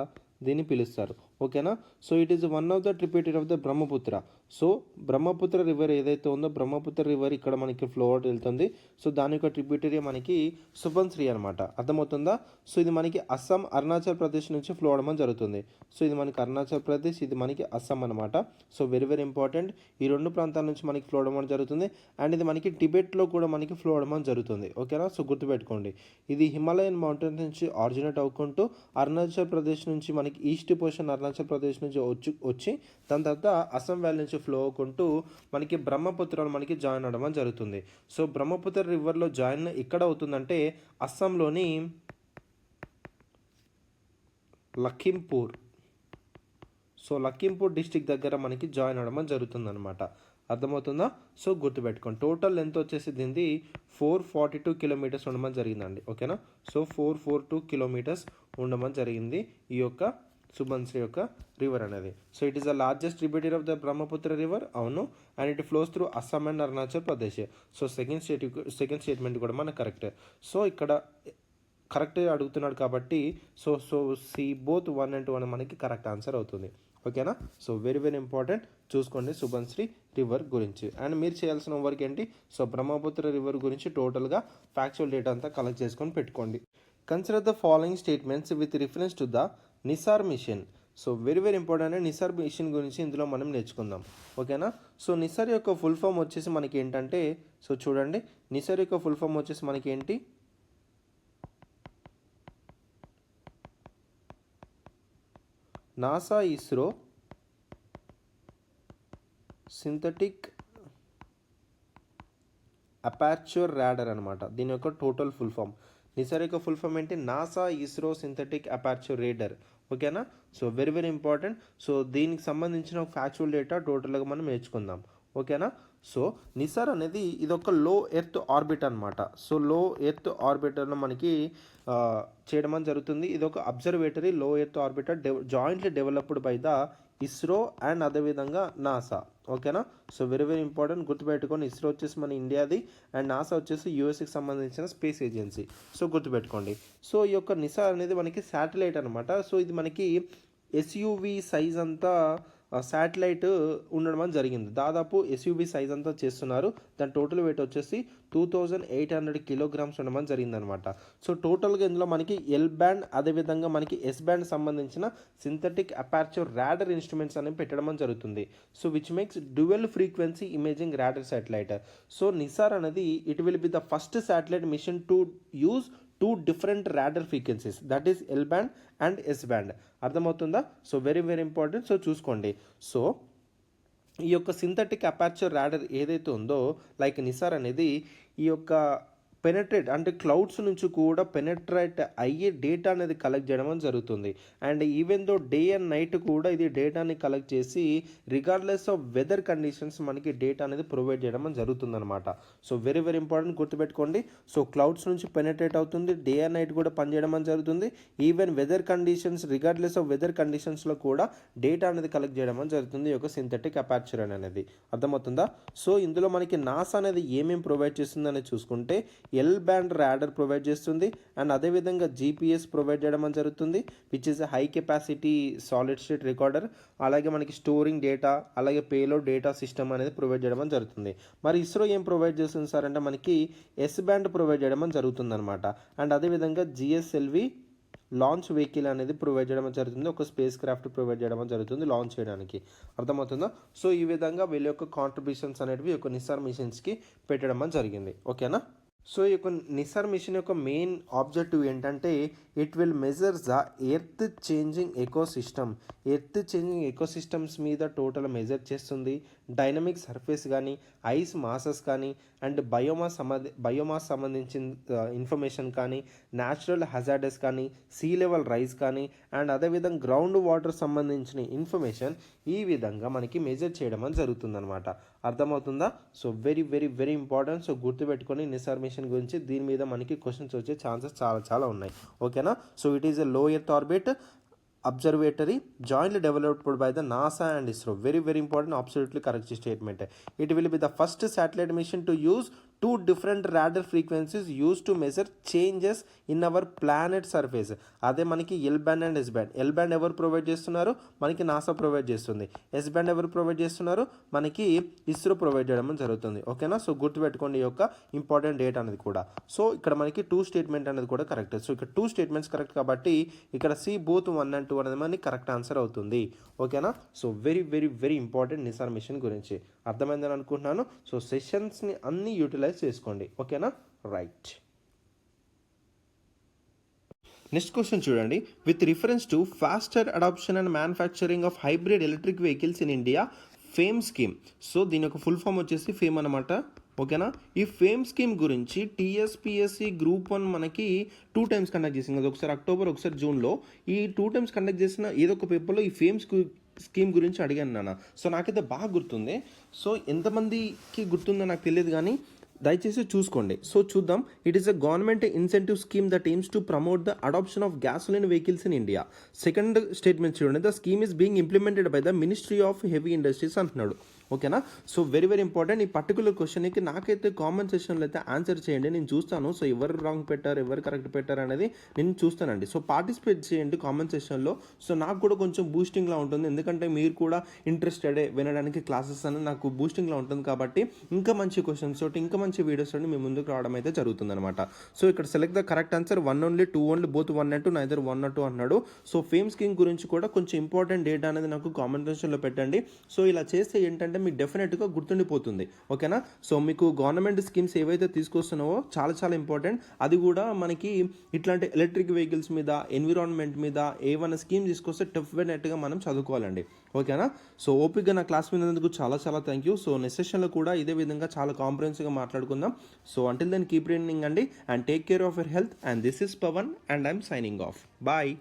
దీన్ని పిలుస్తారు. ఓకేనా? So it is one of the tributary of the Brahmaputra. So Brahmaputra river ఏదైతే ఉందో, బ్రహ్మపుత్ర రివర్ ఇక్కడ మనకి ఫ్లో అవుట్ వెళ్తుంది. సో దాని యొక్క ట్రిబ్యూటరీ మనకి సుబన్శ్రీ అనమాట. అర్థమవుతుందా? సో ఇది మనకి అస్సాం, అరుణాచల్ ప్రదేశ్ నుంచి ఫ్లో అవడం జరుగుతుంది. సో ఇది మనకి అరుణాచల్ ప్రదేశ్, ఇది మనకి అస్సాం అనమాట. So very very important. ఈ రెండు ప్రాంతాల నుంచి మనకి ఫ్లో అవడం జరుగుతుంది. అండ్ ఇది మనకి టిబెట్లో కూడా మనకి ఫ్లో అవడం జరుగుతుంది. ఓకేనా? సో గుర్తుపెట్టుకోండి, ఇది హిమాలయన్ మౌంటైన్స్ నుంచి ఆరిజినేట్ అవ్వుకుంటూ అరుణాచల్ ప్రదేశ్ నుంచి మనకి ఈస్ట్ పోర్షన్ అరుణాచల్ ప్రదేశ్ నుంచి వచ్చి దాని తర్వాత అస్సాం వ్యాలీ నుంచి ఫ్లో అవ్వుకుంటూ మనకి బ్రహ్మపుత్రలో మనకి జాయిన్ అవ్వడం జరుగుతుంది. సో బ్రహ్మపుత్ర రివర్లో జాయిన్ ఎక్కడ అవుతుందంటే అస్సాంలోని లఖింపూర్. సో లఖింపూర్ డిస్టిక్ దగ్గర మనకి జాయిన్ అవ్వడం జరుగుతుందన్నమాట. అర్థమవుతుందా? సో గుర్తుపెట్టుకోండి, టోటల్ లెంత్ వచ్చేసి దీనిది 442 కిలోమీటర్స్ ఉండమని జరిగిందండి. ఓకేనా? సో 442 కిలోమీటర్స్ ఉండమని జరిగింది ఈ యొక్క సుబన్శ్రీ యొక్క రివర్ అనేది. So it is the largest tributary of the Brahmaputra river. అవును. And it flows through Assam and Arunachal Pradesh. So second statement కూడా మనకు కరెక్ట్. సో ఇక్కడ కరెక్ట్ అడుగుతున్నాడు కాబట్టి సో సి బోత్ 1 and 2 అని మనకి కరెక్ట్ ఆన్సర్ అవుతుంది. ఓకేనా? So very very important. చూసుకోండి సుబన్శ్రీ రివర్ గురించి. అండ్ మీరు చేయాల్సిన వర్క్ ఏంటి? సో బ్రహ్మపుత్ర రివర్ గురించి టోటల్గా ఫ్యాక్చువల్ డేటా అంతా కలెక్ట్ చేసుకొని పెట్టుకోండి. Consider the following statements with reference to the NISAR mission. So very very important. NISAR mission గురించి ఇందులో మనం నేర్చుకుందాం. ఓకేనా? సో నిసార్ యొక్క ఫుల్ ఫామ్ వచ్చేసి మనకి ఏంటంటే, సో చూడండి, నిసార్ యొక్క ఫుల్ ఫామ్ వచ్చేసి మనకి ఏంటి? NASA ISRO synthetic aperture radar అనమాట దీని యొక్క టోటల్ ఫుల్ ఫామ్. నిసార్ యొక్క ఫుల్ ఫామ్ ఏంటి? NASA ISRO synthetic aperture radar. ఓకేనా? So very very important. So దీనికి సంబంధించిన ఫ్యాక్చువల్ డేటా టోటల్గా మనం నేర్చుకుందాం. ఓకేనా? సో నిసార్ అనేది ఇది ఒక లో ఎర్త్ ఆర్బిట్ అనమాట. సో లో ఎర్త్ ఆర్బిటర్లో మనకి చేయడం జరుగుతుంది. ఇది ఒక observatory low earth orbiter jointly developed by the ISRO and అదేవిధంగా నాసా. ఓకేనా? So very very important. గుర్తుపెట్టుకోండి, ఇస్రో వచ్చేసి మన ఇండియాది అండ్ నాసా వచ్చేసి యూఎస్కి సంబంధించిన స్పేస్ ఏజెన్సీ. సో గుర్తుపెట్టుకోండి. సో ఈ యొక్క నిసార్ అనేది మనకి శాటిలైట్ అనమాట. సో ఇది మనకి ఎస్యూవి సైజ్ అంతా శాటిలైట్ ఉండడం జరిగింది. దాదాపు ఎస్యూవి సైజ్ అంతా చేస్తున్నారు. దాని టోటల్ వెయిట్ వచ్చేసి 2800 కిలోగ్రామ్స్ ఉండడం జరిగిందనమాట. సో టోటల్గా ఇందులో మనకి ఎల్ బ్యాండ్ అదేవిధంగా మనకి ఎస్ బ్యాండ్ సంబంధించిన సింథటిక్ అపార్చర్ రాడర్ ఇన్స్ట్రుమెంట్స్ అనేవి పెట్టడం జరుగుతుంది. So which makes dual frequency imaging radar satellite. So NISAR అనేది it will be the first satellite mission to use 2 different radar frequencies, that is L band and S band. అర్థమవుతుందా? So very very important. So చూసుకోండి. సో ఈ యొక్క సింథటిక్ అపార్చర్ రాడర్ ఏదైతే ఉందో లైక్ నిసార్ అనేది ఈ యొక్క పెనట్రేట్ అంటే క్లౌడ్స్ నుంచి కూడా పెనట్రేట్ అయ్యే డేటా అనేది కలెక్ట్ చేయడం జరుగుతుంది. And even though day and night కూడా ఇది డేటాని కలెక్ట్ చేసి రిగార్డ్లెస్ ఆఫ్ వెదర్ కండిషన్స్ మనకి డేటా అనేది ప్రొవైడ్ చేయడం జరుగుతుంది అనమాట. సో వెరీ వెరీ ఇంపార్టెంట్, గుర్తుపెట్టుకోండి. సో క్లౌడ్స్ నుంచి పెనట్రేట్ అవుతుంది, డే అండ్ నైట్ కూడా పనిచేయడం జరుగుతుంది. Even weather conditions regardless of weather కండిషన్స్లో కూడా డేటా అనేది కలెక్ట్ చేయడం జరుగుతుంది ఈ యొక్క సింథటిక్ అపార్చర్ అనేది. అర్థమవుతుందా? సో ఇందులో మనకి నాసా అనేది ఏమేమి ప్రొవైడ్ చేస్తుందని చూసుకుంటే ఎల్ బ్యాండ్ రాడర్ ప్రొవైడ్ చేస్తుంది అండ్ అదేవిధంగా జీపీఎస్ ప్రొవైడ్ చేయడం జరుగుతుంది which is high capacity solid state recorder. అలాగే మనకి స్టోరింగ్ డేటా అలాగే పేలోడ్ డేటా సిస్టమ్ అనేది ప్రొవైడ్ చేయడం జరుగుతుంది. మరి ఇస్రో ఏం ప్రొవైడ్ చేస్తుంది సార్ అంటే మనకి ఎస్ బ్యాండ్ ప్రొవైడ్ చేయడం జరుగుతుంది అనమాట. అండ్ అదేవిధంగా జిఎస్ఎల్వి లాంచ్ వెహికల్ అనేది ప్రొవైడ్ చేయడం జరుగుతుంది, ఒక స్పేస్ క్రాఫ్ట్ ప్రొవైడ్ చేయడం జరుగుతుంది లాంచ్ చేయడానికి. అర్థమవుతుందా? సో ఈ విధంగా వీళ్ళ యొక్క కాంట్రిబ్యూషన్స్ అనేవి ఒక నిసార్ మిషన్స్కి పెట్టడం జరిగింది. ఓకేనా? సో ఈ యొక్క నిసార్ మిషన్ యొక్క మెయిన్ ఆబ్జెక్టివ్ ఏంటంటే it will measure the earth changing ecosystem. Earth changing ecosystems మీద టోటల్ మెజర్ చేస్తుంది. డైనమిక్ సర్ఫేస్ కానీ ఐస్ మాసెస్ కానీ అండ్ బయోమాస్ సంబంధించిన ఇన్ఫర్మేషన్ కానీ న్యాచురల్ హజార్డస్ కానీ సీ లెవెల్ రైజ్ కానీ అండ్ అదేవిధంగా గ్రౌండ్ వాటర్ సంబంధించిన ఇన్ఫర్మేషన్ ఈ విధంగా మనకి మెజర్ చేయడం అని జరుగుతుందన్నమాట. అర్థమవుతుందా? So very very very important. So గుర్తుపెట్టుకొని నిసార్ మిషన్ గురించి దీని మీద మనకి క్వశ్చన్స్ వచ్చే ఛాన్సెస్ చాలా చాలా ఉన్నాయి. ఓకేనా? సో ఇట్ ఈస్ ఎ లో earth orbit observatory jointly developed by the NASA and ISRO. Very very important, absolutely correct statement. It will be the first satellite mission to use 2 different radar frequencies used to measure changes in our planet surface. అదే మనకి L band and yes band. L band ఎవరు ప్రొవైడ్ చేస్తున్నారు? మనకి నాసా ప్రొవైడ్ చేస్తుంది. ఎస్ బ్యాండ్ ఎవరు ప్రొవైడ్ చేస్తున్నారు? మనకి ఇస్రో ప్రొవైడ్ చేయడం జరుగుతుంది. ఓకేనా? సో గుర్తుపెట్టుకోండి ఈ యొక్క ఇంపార్టెంట్ డేట్ అనేది కూడా. సో ఇక్కడ మనకి 2 స్టేట్మెంట్ అనేది కూడా కరెక్ట్. సో ఇక్కడ 2 స్టేట్మెంట్స్ కరెక్ట్ కాబట్టి ఇక్కడ సి బోత్ 1 and 2 అనేది మనకి కరెక్ట్ ఆన్సర్ అవుతుంది. ఓకేనా? So very very very important NISAR mission గురించి. అర్థమైందని అనుకుంటున్నాను. సో సెషన్స్ని అన్ని యూటిలైజ్ చేసుకోండి. ఓకేనా? రైట్. నెక్స్ట్ క్వశ్చన్ చూడండి. With reference to faster adoption and manufacturing of hybrid electric vehicles in India FAME scheme. So దీని యొక్క ఫుల్ ఫామ్ వచ్చేసి ఫేమ్ అనమాట. ఓకేనా? ఈ ఫేమ్ స్కీమ్ గురించి టీఎస్పీఎస్సీ గ్రూప్ 1 మనకి 2 times కండక్ట్ చేసింది కదా, ఒకసారి అక్టోబర్ ఒకసారి జూన్లో. ఈ 2 times కండక్ట్ చేసిన ఏదో ఒక పేపర్లో ఈ ఫేమ్ స్కీమ్ గురించి అడిగాను నాన్న. సో నాకైతే బాగా గుర్తుంది. సో ఎంతమందికి గుర్తుందో నాకు తెలియదు కానీ దయచేసి చూసుకోండి. సో చూద్దాం. It is a government incentive scheme that aims to promote the adoption of gasoline vehicles in India. Second statement చూడండి. The scheme is being implemented by the ministry of heavy industries అంటున్నాడు. ఓకేనా? So very very important. ఈ పర్టికులర్ క్వశ్చన్కి నాకైతే కామెంట్ సెక్షన్లో అయితే ఆన్సర్ చేయండి, నేను చూస్తాను. సో ఎవరు రాంగ్ పెట్టారు ఎవరు కరెక్ట్ పెట్టారు అనేది నేను చూస్తానండి. సో పార్టిసిపేట్ చేయండి కామెంట్ సెక్షన్లో. సో నాకు కూడా కొంచెం బూస్టింగ్లా ఉంటుంది, ఎందుకంటే మీరు కూడా ఇంట్రెస్టెడే వినడానికి క్లాసెస్ అనేది నాకు బూస్టింగ్లా ఉంటుంది. కాబట్టి ఇంకా మంచి క్వశ్చన్స్ తోటి ఇంకా మంచి వీడియోస్ తోటి మీ ముందుకు రావడం అయితే జరుగుతుంది అనమాట. సో ఇక్కడ select the correct answer 1 only 2 only both 1 and 2 neither 1 or 2 అన్నాడు. సో ఫేమ్ స్కీమ్ గురించి కూడా కొంచెం ఇంపార్టెంట్ డేటా అనేది నాకు కామెంట్ సెక్షన్లో పెట్టండి. సో ఇలా చేస్తే ఏంటంటే మీకు డెఫినెట్గా గుర్తుండిపోతుంది. ఓకేనా? సో మీకు గవర్నమెంట్ స్కీమ్స్ ఏవైతే తీసుకొస్తున్నావో చాలా చాలా ఇంపార్టెంట్. అది కూడా మనకి ఇట్లాంటి ఎలక్ట్రిక్ వెహికల్స్ మీద ఎన్విరాన్మెంట్ మీద ఏమైనా స్కీమ్ తీసుకొస్తే డెఫినెట్గా మనం చదువుకోవాలండి. ఓకేనా? సో ఓపిక్గా నా క్లాస్ విన్నందుకు చాలా చాలా థ్యాంక్ యూ. సో నెక్స్ట్ సెషన్లో కూడా ఇదే విధంగా చాలా కాంప్రహెన్సివ్గా మాట్లాడుకుందాం. So until then keep reading అండి and take care of your health. And this is Pavan and I'm signing off. Bye.